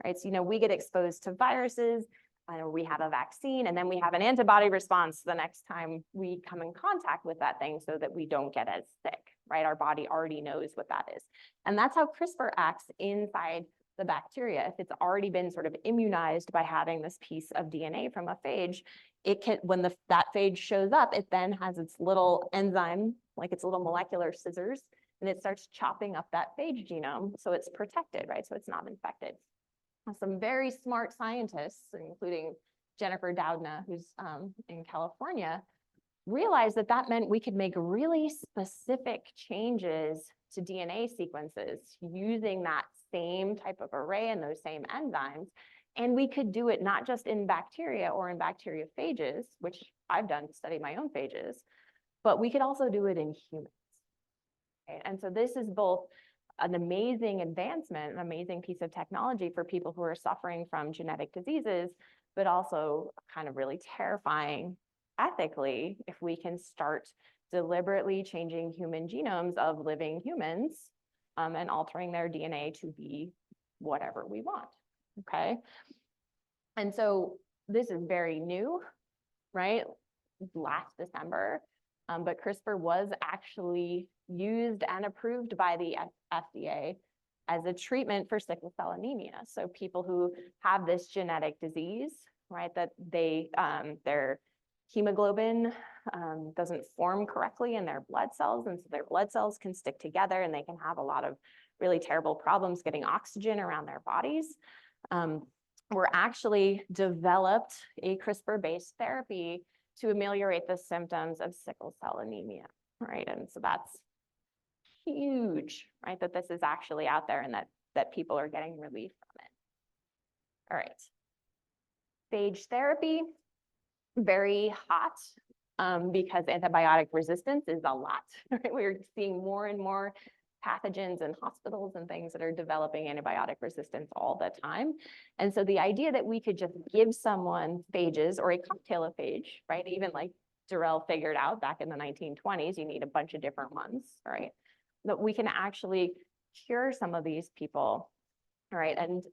Right, so we get exposed to viruses, or we have a vaccine, and then we have an antibody response the next time we come in contact with that thing so that we don't get as sick, right? Our body already knows what that is. And that's how CRISPR acts inside the bacteria. If it's already been sort of immunized by having this piece of DNA from a phage, it can, when that phage shows up, it then has its little enzyme, like its little molecular scissors, and it starts chopping up that phage genome so it's protected, right? So it's not infected. Some very smart scientists, including Jennifer Doudna, who's in California, realized that that meant we could make really specific changes to DNA sequences using that same type of array and those same enzymes. And we could do it not just in bacteria or in bacteriophages, which I've done to study my own phages, but we could also do it in humans. Okay? And so this is both an amazing advancement, an amazing piece of technology for people who are suffering from genetic diseases, but also kind of really terrifying ethically if we can start deliberately changing human genomes of living humans and altering their DNA to be whatever we want, okay? And so this is very new, right? Last December, but CRISPR was actually used and approved by the FDA as a treatment for sickle cell anemia. So people who have this genetic disease, right, that their hemoglobin doesn't form correctly in their blood cells, and so their blood cells can stick together and they can have a lot of really terrible problems getting oxygen around their bodies. We're actually developed a CRISPR-based therapy to ameliorate the symptoms of sickle cell anemia, right? And so that's huge, right? That this is actually out there and that people are getting relief from it. All right. Phage therapy, very hot because antibiotic resistance is a lot, right? We're seeing more and more pathogens in hospitals and things that are developing antibiotic resistance all the time. And so the idea that we could just give someone phages or a cocktail of phage, right? Even like Durrell figured out back in the 1920s, you need a bunch of different ones, right? That we can actually cure some of these people, right? And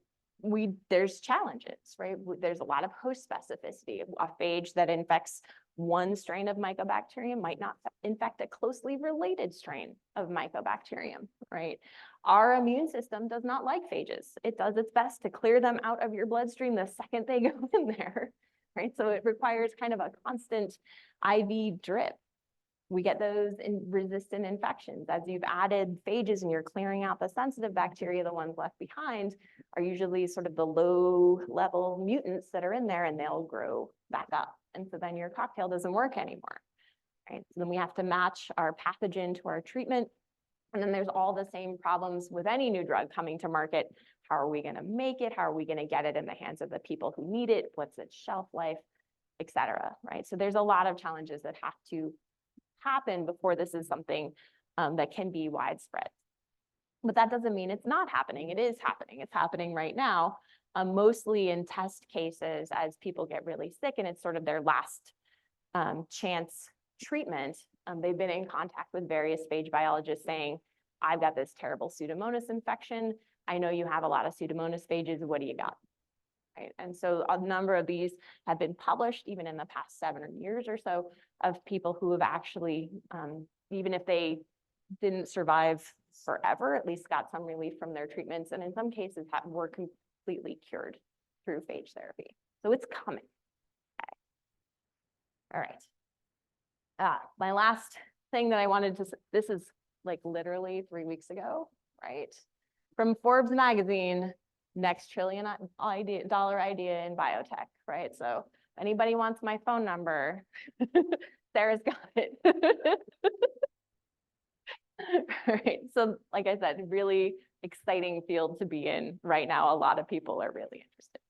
there's challenges, right? There's a lot of host specificity. A phage that infects one strain of Mycobacterium might not infect a closely related strain of Mycobacterium, right? Our immune system does not like phages. It does its best to clear them out of your bloodstream the second they go in there, right? So it requires kind of a constant IV drip. We get those in resistant infections. As you've added phages and you're clearing out the sensitive bacteria, the ones left behind are usually sort of the low level mutants that are in there, and they'll grow back up. And so then your cocktail doesn't work anymore, right? So then we have to match our pathogen to our treatment. And then there's all the same problems with any new drug coming to market. How are we going to make it? How are we going to get it in the hands of the people who need it? What's its shelf life, et cetera, right? So there's a lot of challenges that have to happen before this is something that can be widespread. But that doesn't mean it's not happening. It is happening. It's happening right now, mostly in test cases as people get really sick and it's sort of their last chance treatment. They've been in contact with various phage biologists saying, I've got this terrible Pseudomonas infection. I know you have a lot of Pseudomonas phages. What do you got? right? And so a number of these have been published even in the past 7 years or so of people who have actually, even if they didn't survive forever, at least got some relief from their treatments, and in some cases were completely cured through phage therapy. So it's coming. Okay. All right. My last thing that I wanted to, this is like literally 3 weeks ago, right? From Forbes magazine, next $1 trillion idea in biotech, right? So if anybody wants my phone number, Sarah's got it. Right. So like I said, really exciting field to be in right now. A lot of people are really interested.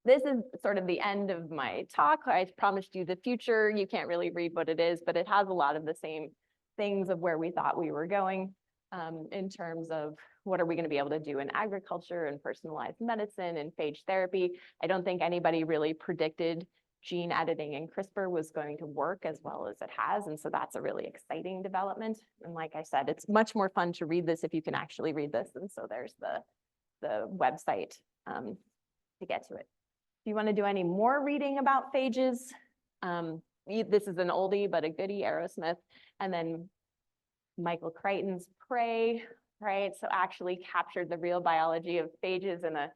This is sort of the end of my talk. I promised you the future. You can't really read what it is, but it has a lot of the same things of where we thought we were going in terms of what are we going to be able to do in agriculture and personalized medicine and phage therapy. I don't think anybody really predicted gene editing and CRISPR was going to work as well as it has. And so that's a really exciting development. And like I said, it's much more fun to read this if you can actually read this. And so there's the website to get to it. If you want to do any more reading about phages, this is an oldie, but a goodie, Aerosmith. And then Michael Crichton's Prey, right? So actually captured the real biology of phages in a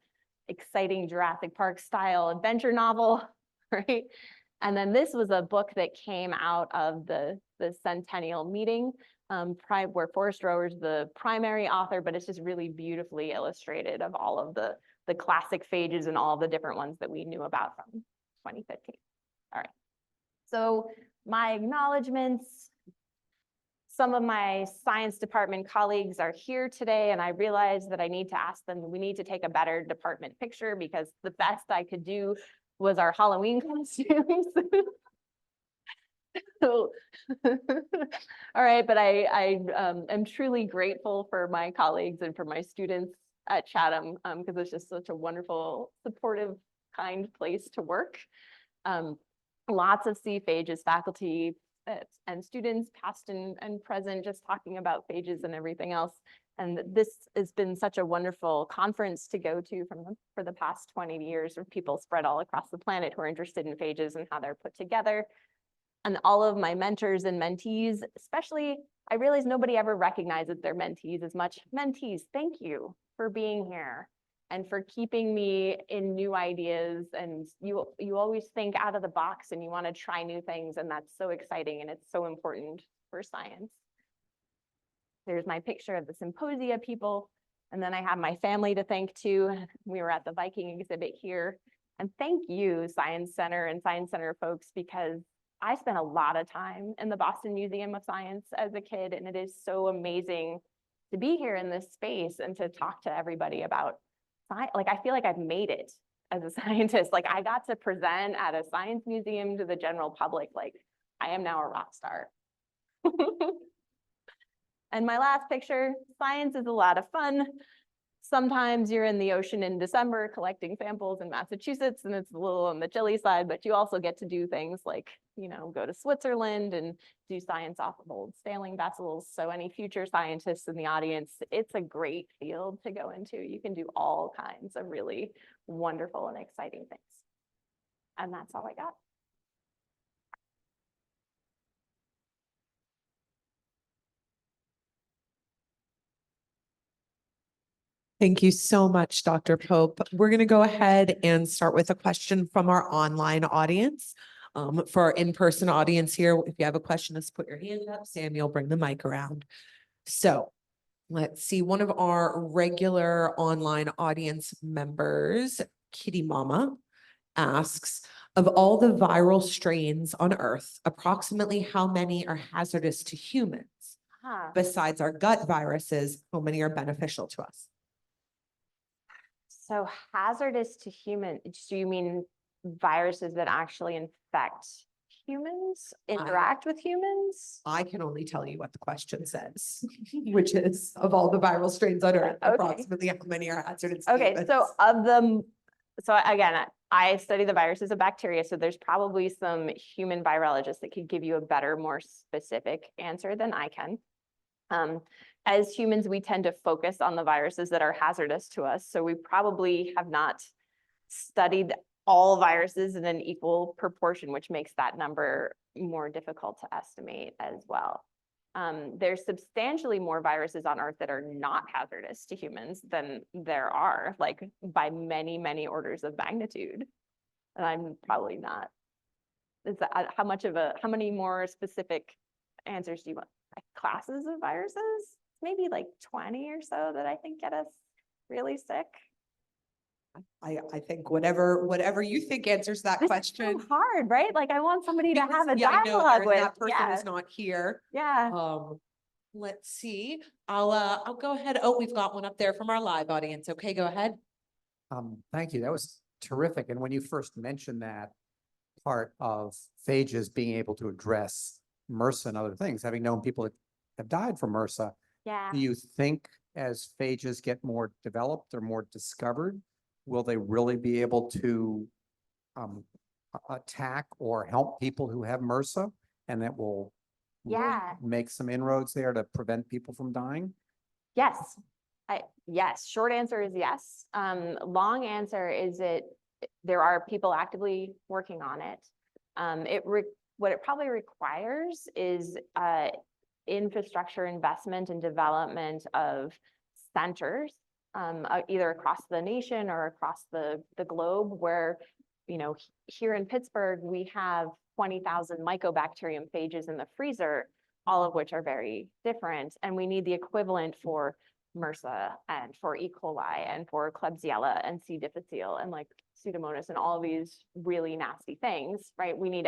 exciting Jurassic Park style adventure novel, right? And then this was a book that came out of the centennial meeting, where Forrest Rower's the primary author, but it's just really beautifully illustrated of all of the classic phages and all the different ones that we knew about from 2015. All right. So my acknowledgements. Some of my science department colleagues are here today, and I realized that I need to ask them, we need to take a better department picture because the best I could do was our Halloween costumes. So, all right, but I am truly grateful for my colleagues and for my students at Chatham because it's just such a wonderful, supportive, kind place to work. Lots of phages faculty and students, past and present, just talking about phages and everything else. And this has been such a wonderful conference to go to for the past 20 years, where people spread all across the planet who are interested in phages and how they're put together. And all of my mentors and mentees, especially, I realize nobody ever recognizes their mentees as much. Mentees, thank you for being here and for keeping me in new ideas. And you always think out of the box and you want to try new things. And that's so exciting and it's so important for science. There's my picture of the symposia people. And then I have my family to thank too. We were at the Viking exhibit here. And thank you, Science Center and Science Center folks, because I spent a lot of time in the Boston Museum of Science as a kid. And it is so amazing to be here in this space and to talk to everybody about science. Like, I feel like I've made it as a scientist. Like, I got to present at a science museum to the general public. Like, I am now a rock star. And my last picture, science is a lot of fun. Sometimes you're in the ocean in December collecting samples in Massachusetts, and it's a little on the chilly side, but you also get to do things like, you know, go to Switzerland and do science off of old sailing vessels. So any future scientists in the audience, it's a great field to go into. You can do all kinds of really wonderful and exciting things. And that's all I got. Thank you so much, Dr. Pope. We're going to go ahead and start with a question from our online audience. For our in-person audience here, if you have a question, just put your hand up. Samuel, bring the mic around. So let's see. One of our regular online audience members, Kitty Mama, asks, of all the viral strains on Earth, approximately how many are hazardous to humans? Besides our gut viruses, how many are beneficial to us? So hazardous to humans, do you mean viruses that actually infect humans, interact with humans? I can only tell you what the question says, which is of all the viral strains on Earth, approximately how many are hazardous to humans? So of them, so again, I study the viruses of bacteria, so there's probably some human virologists that could give you a better, more specific answer than I can. As humans, we tend to focus on the viruses that are hazardous to us. So we probably have not studied all viruses in an equal proportion, which makes that number more difficult to estimate as well. There's substantially more viruses on Earth that are not hazardous to humans than there are, like by many, many orders of magnitude. And I'm probably not. Is that how many more specific answers do you want? Like classes of viruses? Maybe like 20 or so that I think get us really sick. I think whatever you think answers that This question. is so hard, right? Like I want somebody to have a Yeah, I know, dialogue Erin, with. that person Yeah. is not here. Yeah. Let's see. I'll go ahead. Oh, we've got one up there from our live audience. Okay, go ahead. Thank you. That was terrific. And when you first mentioned that part of phages being able to address MRSA and other things, having known people that have died from MRSA, Yeah. do you think as phages get more developed or more discovered, will they really be able to attack or help people who have MRSA, and that will Yeah. make some inroads there to prevent people from dying? Yes. Yes. Short answer is yes. Long answer is there are people actively working on it. What it probably requires is infrastructure investment and development of centers, either across the nation or across the globe, where, you know, here in Pittsburgh, we have 20,000 mycobacterium phages in the freezer, all of which are very different. And we need the equivalent for MRSA and for E. coli and for Klebsiella and C. difficile and like Pseudomonas and all of these really nasty things, right? We need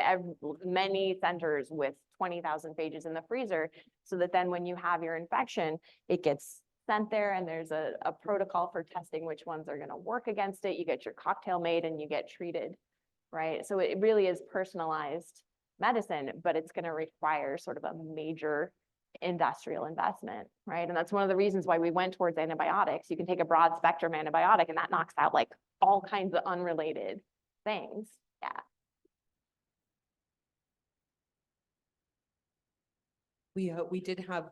many centers with 20,000 phages in the freezer so that then when you have your infection, it gets sent there and there's a protocol for testing which ones are going to work against it. You get your cocktail made and you get treated, right? So it really is personalized medicine, but it's going to require sort of a major industrial investment, right? And that's one of the reasons why we went towards antibiotics. You can take a broad spectrum antibiotic and that knocks out like all kinds of unrelated things. Yeah. We did have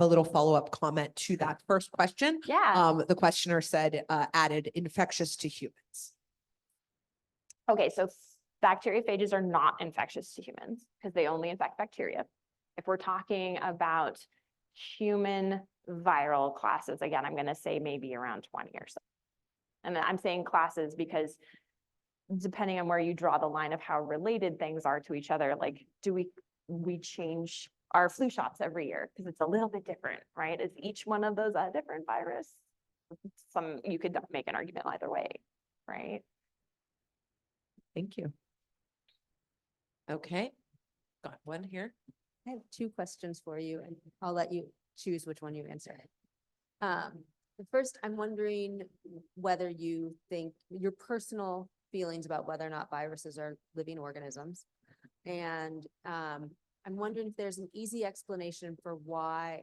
a little follow-up comment to that first question. Yeah. The questioner said added infectious to humans. Okay, so bacteriophages are not infectious to humans because they only infect bacteria. If we're talking about human viral classes, again, I'm going to say maybe around 20 or so. And I'm saying classes because depending on where you draw the line of how related things are to each other, like do we change our flu shots every year because it's a little bit different, right? Is each one of those a different virus? You could make an argument either way, right? Thank you. Okay, got one here. I have two questions for you, and I'll let you choose which one you answer. The first, I'm wondering whether you think your personal feelings about whether or not viruses are living organisms. And I'm wondering if there's an easy explanation for why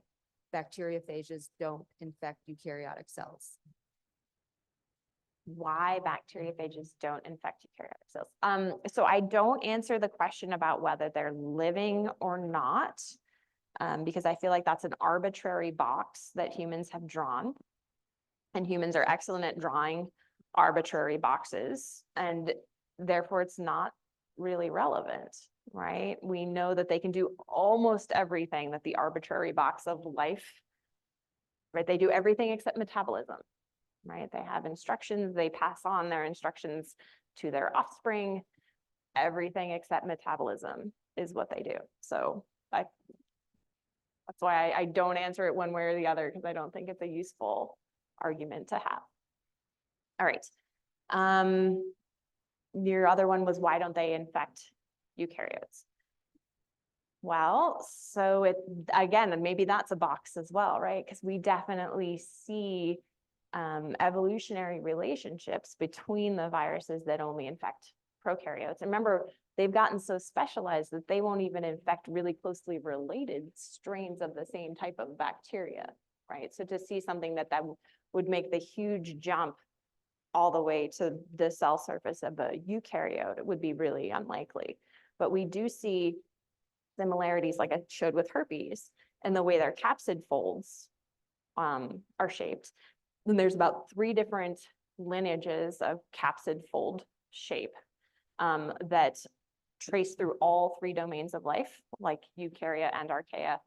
bacteriophages don't infect eukaryotic cells. Why bacteriophages don't infect eukaryotic cells. So I don't answer the question about whether they're living or not, because I feel like that's an arbitrary box that humans have drawn. And humans are excellent at drawing arbitrary boxes, and therefore it's not really relevant, right? We know that they can do almost everything that the arbitrary box of life, right? They do everything except metabolism. Right? They have instructions, they pass on their instructions to their offspring. Everything except metabolism is what they do. So that's why I don't answer it one way or the other, because I don't think it's a useful argument to have. All right. Your other one was, why don't they infect eukaryotes? Well, so again, and maybe that's a box as well, right? Because we definitely see evolutionary relationships between the viruses that only infect prokaryotes. And remember, they've gotten so specialized that they won't even infect really closely related strains of the same type of bacteria, right? So to see something that would make the huge jump all the way to the cell surface of a eukaryote, it would be really unlikely. But we do see similarities, like I showed with herpes, and the way their capsid folds are shaped. Then there's about 3 different lineages of capsid fold shape that trace through all three domains of life, like eukarya and archaea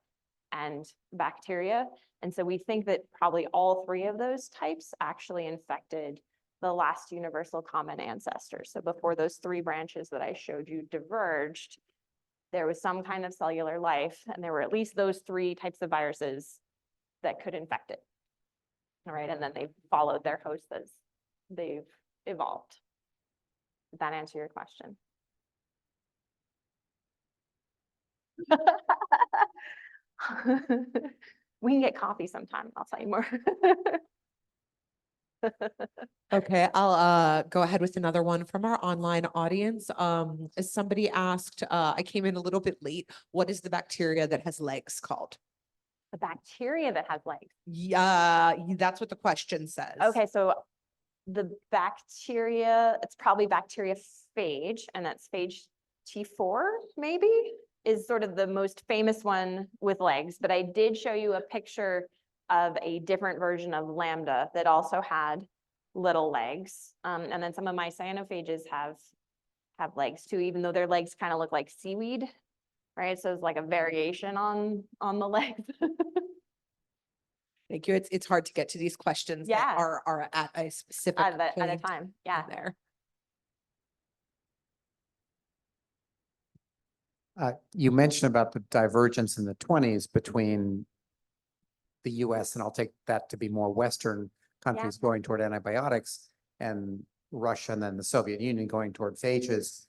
and bacteria. And so we think that probably all three of those types actually infected the last universal common ancestor. So before those three branches that I showed you diverged, there was some kind of cellular life, and there were at least those three types of viruses that could infect it. All right, and then they followed their hosts as they've evolved. Did that answer your question? We can get coffee sometime. I'll tell you more. Okay, I'll go ahead with another one from our online audience. As somebody asked, I came in a little bit late. What is the bacteria that has legs called? The bacteria that has legs. Yeah, that's what the question says. Okay, so the bacteria, it's probably bacteriophage, and that's phage T4, maybe, is sort of the most famous one with legs. But I did show you a picture of a different version of lambda that also had little legs. And then some of my cyanophages have legs too, even though their legs kind of look like seaweed, right? So it's like a variation on the legs. Thank you. It's hard to get to these questions that Yeah. are at a specific at a point time. Yeah. in there. You mentioned about the divergence in the 20s between the US, and I'll take that to be more Western countries going toward antibiotics, and Russia and then the Soviet Union going toward phages.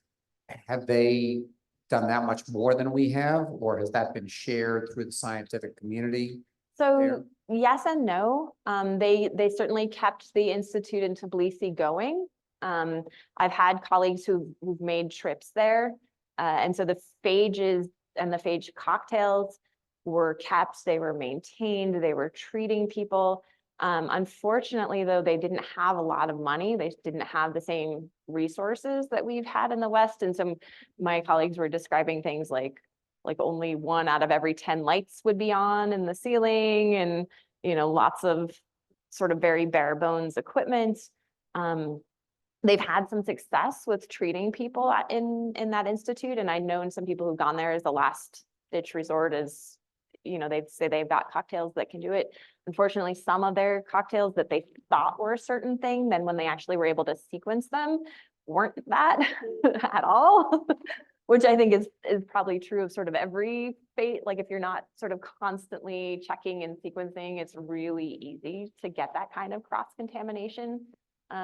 Have they done that much more than we have, or has that been shared through the scientific community? So yes and no. They certainly kept the Institute in Tbilisi going. I've had colleagues who've made trips there. And so the phages and the phage cocktails were kept, they were maintained, they were treating people. Unfortunately, though, they didn't have a lot of money. They didn't have the same resources that we've had in the West. And some my colleagues were describing things like only 1 out of every 10 lights would be on in the ceiling, and lots of sort of very bare bones equipment. They've had some success with treating people in that institute, and I've known some people who've gone there as the last ditch resort. As they'd say they've got cocktails that can do it. Unfortunately, some of their cocktails that they thought were a certain thing, then when they actually were able to sequence them, weren't that at all. Which I think is probably true of sort of every phage. Like if you're not sort of constantly checking and sequencing, it's really easy to get that kind of cross-contamination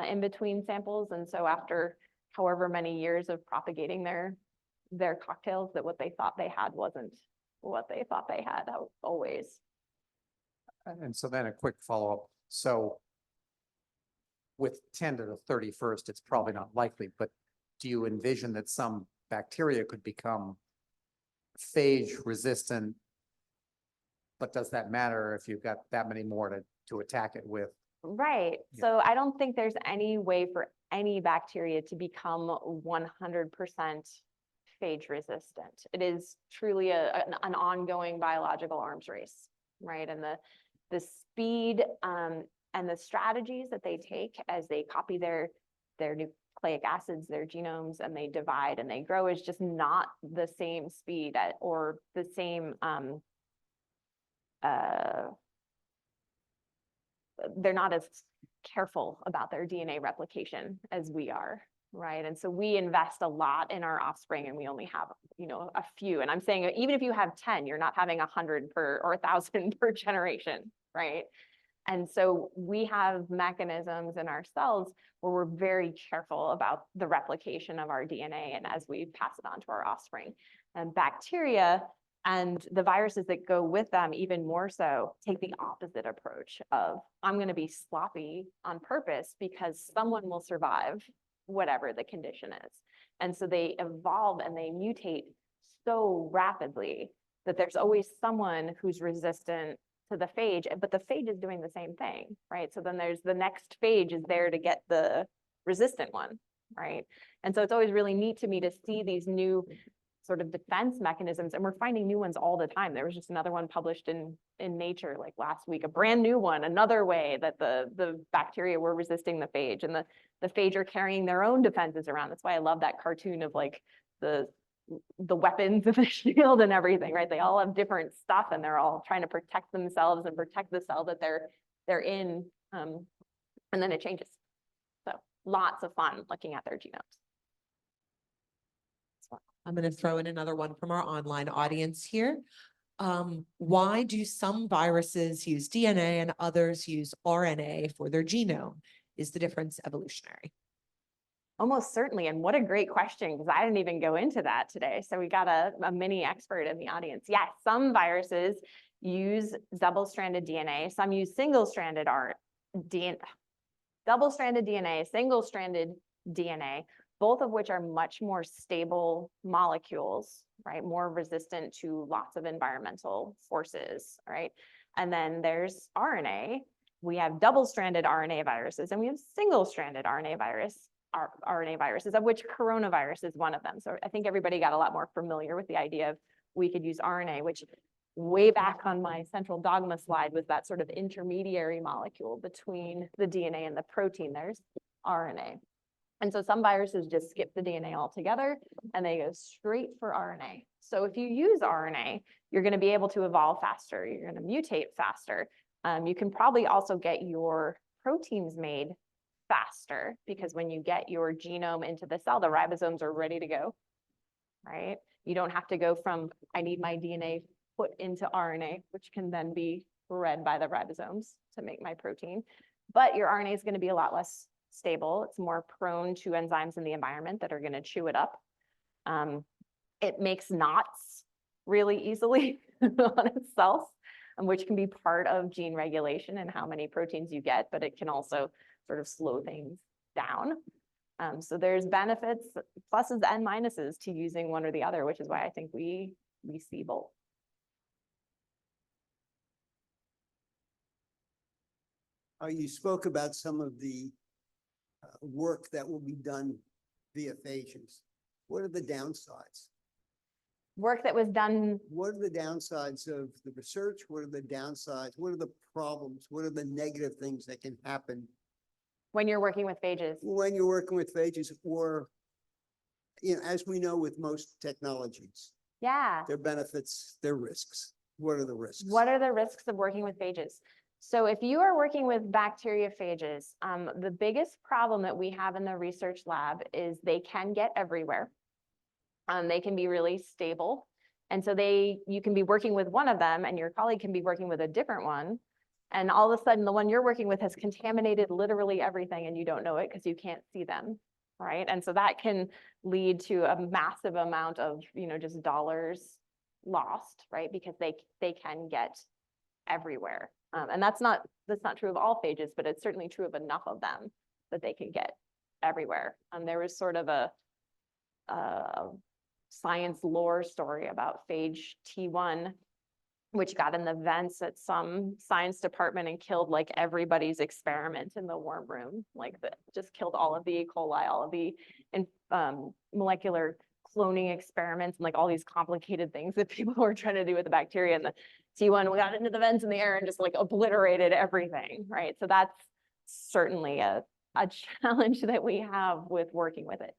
in between samples. And so after however many years of propagating their cocktails, that what they thought they had wasn't what they thought they had always. And so then a quick follow-up. So with 10 to the 31st, it's probably not likely, but do you envision that some bacteria could become phage resistant? But does that matter if you've got that many more to attack it with? Right. Yeah. So I don't think there's any way for any bacteria to become 100% phage resistant. It is truly an ongoing biological arms race, right? And the speed and the strategies that they take as they copy their nucleic acids, their genomes, and they divide and they grow is just not the same speed or the same they're not as careful about their DNA replication as we are, right? And so we invest a lot in our offspring, and we only have, a few. And I'm saying even if you have 10, you're not having 100 or 1,000 per generation, right? And so we have mechanisms in our cells where we're very careful about the replication of our DNA, and as we pass it on to our offspring. And bacteria and the viruses that go with them, even more so, take the opposite approach of, I'm going to be sloppy on purpose because someone will survive whatever the condition is. And so they evolve and they mutate so rapidly that there's always someone who's resistant to the phage, but the phage is doing the same thing, right? So then there's the next phage is there to get the resistant one, right? And so it's always really neat to me to see these new sort of defense mechanisms, and we're finding new ones all the time. There was just another one published in Nature like last week, a brand new one, another way that the bacteria were resisting the phage, and the phage are carrying their own defenses around. That's why I love that cartoon of like the weapons of the shield and everything, right? They all have different stuff, and they're all trying to protect themselves and protect the cell that they're in, and then it changes. So lots of fun looking at their genomes. I'm going to throw in another one from our online audience here. Why do some viruses use DNA and others use RNA for their genome? Is the difference evolutionary? Almost certainly, and what a great question, because I didn't even go into that today. So we got a mini expert in the audience. Yes, some viruses use double-stranded DNA, some use single-stranded DNA, double-stranded DNA, single-stranded DNA, both of which are much more stable molecules, right? More resistant to lots of environmental forces, right? And then there's RNA. We have double-stranded RNA viruses, and we have single-stranded RNA viruses, of which coronavirus is one of them. So I think everybody got a lot more familiar with the idea of we could use RNA, which way back on my central dogma slide was that sort of intermediary molecule between the DNA and the protein. There's RNA. And so some viruses just skip the DNA altogether and they go straight for RNA. So if you use RNA, you're going to be able to evolve faster. You're going to mutate faster. You can probably also get your proteins made faster, because when you get your genome into the cell, the ribosomes are ready to go, right? You don't have to go from, I need my DNA put into RNA, which can then be read by the ribosomes to make my protein. But your RNA is going to be a lot less stable. It's more prone to enzymes in the environment that are going to chew it up. It makes knots really easily on itself, which can be part of gene regulation and how many proteins you get, but it can also sort of slow things down. So there's benefits, pluses and minuses to using one or the other, which is why I think we see both. You spoke about some of the work that will be done via phages. What are the downsides? Work that was done. What are the downsides of the research? What are the downsides? What are the problems? What are the negative things that can happen When you're working with phages? when you're working with phages, or, you know, as we know with most technologies, Yeah. their benefits, their risks. What are the risks? What are the risks of working with phages? So if you are working with bacteriophages, the biggest problem that we have in the research lab is they can get everywhere. They can be really stable. And so you can be working with one of them and your colleague can be working with a different one. And all of a sudden the one you're working with has contaminated literally everything and you don't know it because you can't see them, right? And so that can lead to a massive amount of, just dollars lost, right? Because they can get everywhere. And that's not true of all phages, but it's certainly true of enough of them that they can get everywhere. There was sort of a science lore story about phage T1, which got in the vents at some science department and killed like everybody's experiment in the warm room, just killed all of the E. coli, all of the molecular cloning experiments, and like all these complicated things that people were trying to do with the bacteria. And the T1 we got into the vents in the air and just like obliterated everything, right? So that's certainly a challenge that we have with working with it.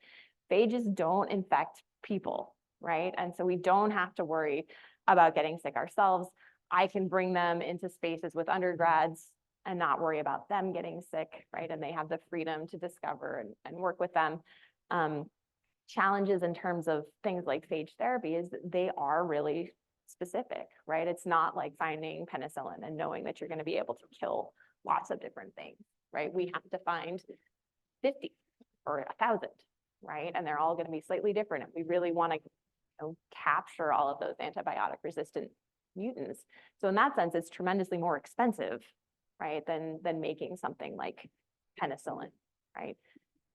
Phages don't infect people, right? And so we don't have to worry about getting sick ourselves. I can bring them into spaces with undergrads and not worry about them getting sick, right? And they have the freedom to discover and work with them. Challenges in terms of things like phage therapy is that they are really specific, right? It's not like finding penicillin and knowing that you're going to be able to kill lots of different things, right? We have to find 50 or 1,000, right? And they're all going to be slightly different. And we really want to capture all of those antibiotic resistant mutants. So in that sense, it's tremendously more expensive, right, than making something like penicillin, right?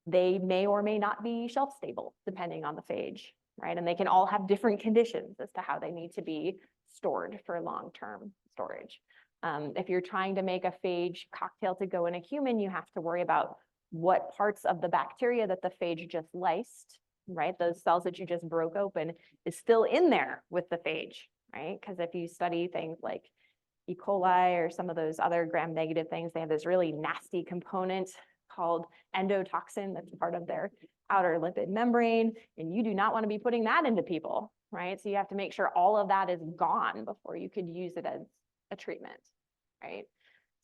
They may or may not be shelf stable depending on the phage, right? And they can all have different conditions as to how they need to be stored for long-term storage. If you're trying to make a phage cocktail to go in a human, you have to worry about what parts of the bacteria that the phage just lysed right? Those cells that you just broke open is still in there with the phage, right? Because if you study things like E. coli or some of those other gram-negative things, they have this really nasty component called endotoxin that's part of their outer lipid membrane, and you do not want to be putting that into people, right? So you have to make sure all of that is gone before you could use it as a treatment, right?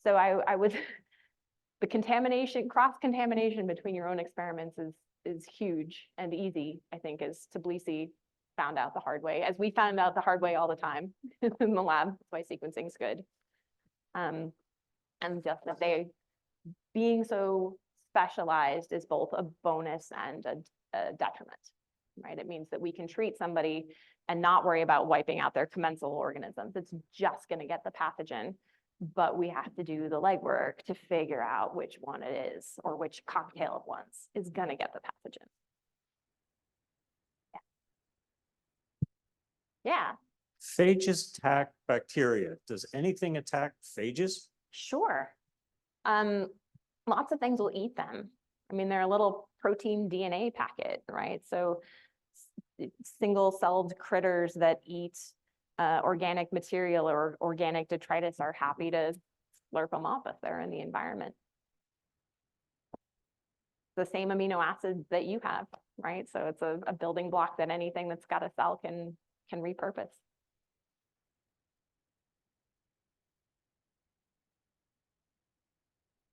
So I would, the contamination, cross-contamination between your own experiments is huge and easy, I think, as Tbilisi found out the hard way, as we found out the hard way all the time in the lab. That's why sequencing is good. And just that they, being so specialized is both a bonus and a detriment, right? It means that we can treat somebody and not worry about wiping out their commensal organisms. It's just going to get the pathogen, but we have to do the legwork to figure out which one it is, or which cocktail of ones is going to get the pathogen. Yeah, Phages attack bacteria. Does anything attack phages? sure. Lots of things will eat them. I mean, they're a little protein DNA packet, right? So single-celled critters that eat organic material or organic detritus are happy to slurp them up if they're in the environment. The same amino acids that you have, right? So it's a building block that anything that's got a cell can repurpose.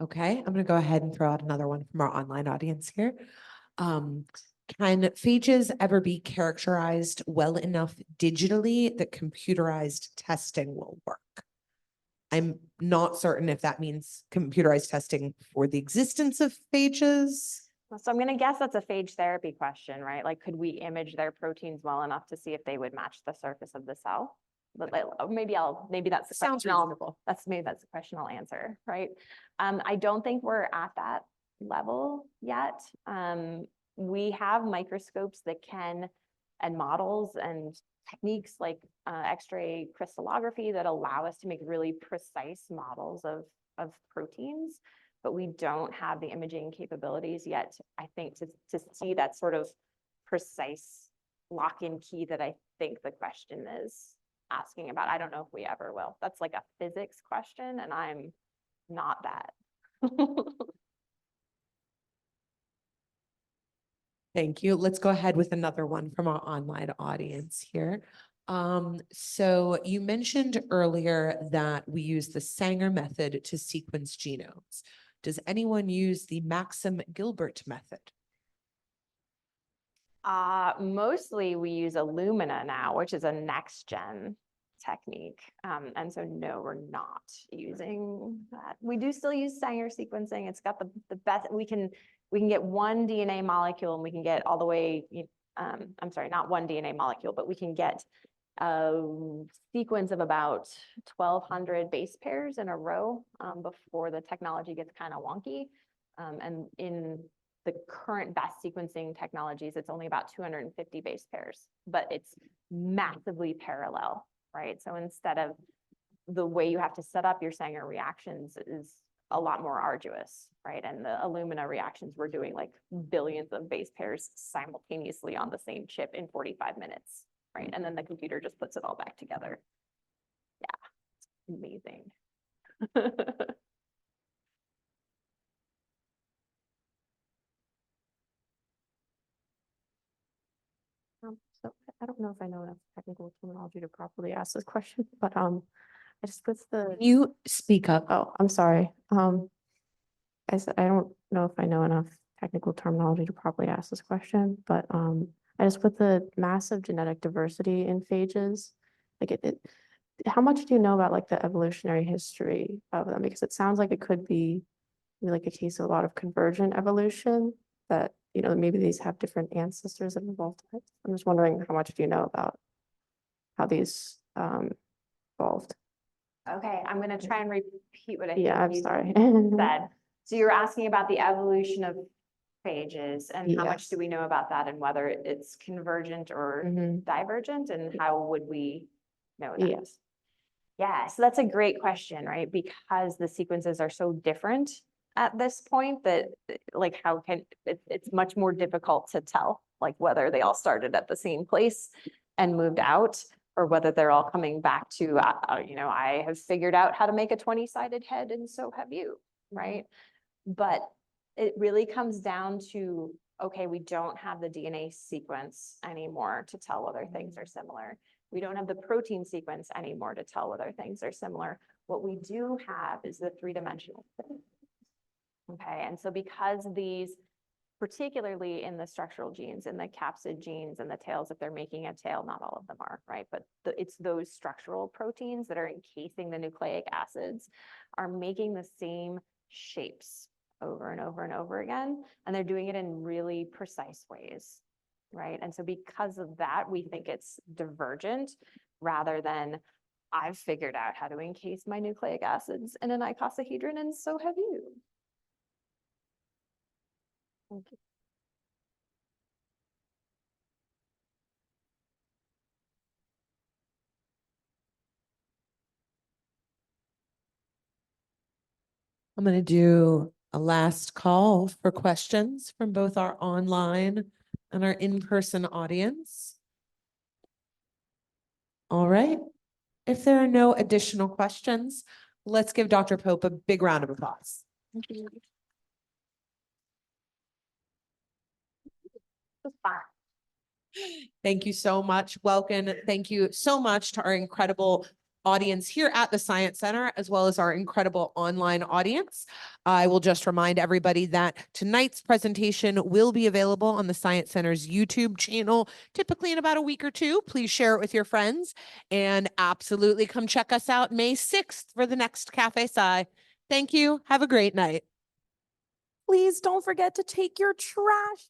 Okay, I'm going to go ahead and throw out another one from our online audience here. Can phages ever be characterized well enough digitally that computerized testing will work? I'm not certain if that means computerized testing for the existence of phages. So I'm going to guess that's a phage therapy question, right? Like, could we image their proteins well enough to see if they would match the surface of the cell? But maybe that's the Sounds question reasonable. maybe that's the question I'll answer, right? I don't think we're at that level yet. We have microscopes that can, and models and techniques like X-ray crystallography that allow us to make really precise models of proteins, but we don't have the imaging capabilities yet, I think, to see that sort of precise lock-in key that I think the question is asking about. I don't know if we ever will. That's like a physics question, and I'm not that. Thank you. Let's go ahead with another one from our online audience here. So you mentioned earlier that we use the Sanger method to sequence genomes. Does anyone use the Maxim-Gilbert method? Mostly we use Illumina now, which is a next-gen technique. And so no, we're not using that. We do still use Sanger sequencing. It's got the best, we can get one DNA molecule and we can get all the way, I'm sorry, not one DNA molecule, but we can get a sequence of about 1,200 base pairs in a row before the technology gets kind of wonky. And in the current best sequencing technologies, it's only about 250 base pairs, but it's massively parallel, right? So instead of the way you have to set up your Sanger reactions is a lot more arduous, right? And the Illumina reactions, we're doing like billions of base pairs simultaneously on the same chip in 45 minutes, right? And then the computer just puts it all back together. Yeah, amazing. So I don't know if I know enough technical terminology to properly ask this question, but I just what's the You speak up. oh, I'm sorry. I said I don't know if I know enough technical terminology to properly ask this question, but I just put the massive genetic diversity in phages. Like how much do you know about like the evolutionary history of them? Because it sounds like it could be like a case of a lot of convergent evolution that, you know, maybe these have different ancestors that evolved. I'm just wondering how much do you know about how these evolved? Okay, I'm going to try and repeat what I think I'm you sorry. said. So you were asking about the evolution of phages and how much Yes. do we know about that and whether it's convergent or Mhm. divergent and how would we know that? Yes. Yeah, so that's a great question, right? Because the sequences are so different, at this point that, like, how can, it's much more difficult to tell, like, whether they all started at the same place and moved out, or whether they're all coming back to, I have figured out how to make a 20-sided head and so have you, right? But it really comes down to, okay, we don't have the DNA sequence anymore to tell whether things are similar. We don't have the protein sequence anymore to tell whether things are similar. What we do have is the three-dimensional thing. Okay, and so because these, particularly in the structural genes, in the capsid genes and the tails, if they're making a tail, not all of them are, right? But it's those structural proteins that are encasing the nucleic acids are making the same shapes over and over and over again. And they're doing it in really precise ways, right? And so because of that, we think it's divergent rather than I've figured out how to encase my nucleic acids in an icosahedron and so have you. Thank you. I'm going to do a last call for questions from both our online and our in-person audience. All right. If there are no additional questions, let's give Dr. Pope a big round of applause. Thank you. It's fine. Thank you so much, Welkin. Thank you so much to our incredible audience here at the Science Center, as well as our incredible online audience. I will just remind everybody that tonight's presentation will be available on the Science Center's YouTube channel, typically in about a week or two. Please share it with your friends and absolutely come check us out May 6th for the next Cafe Sci. Thank you. Have a great night. Please don't forget to take your trash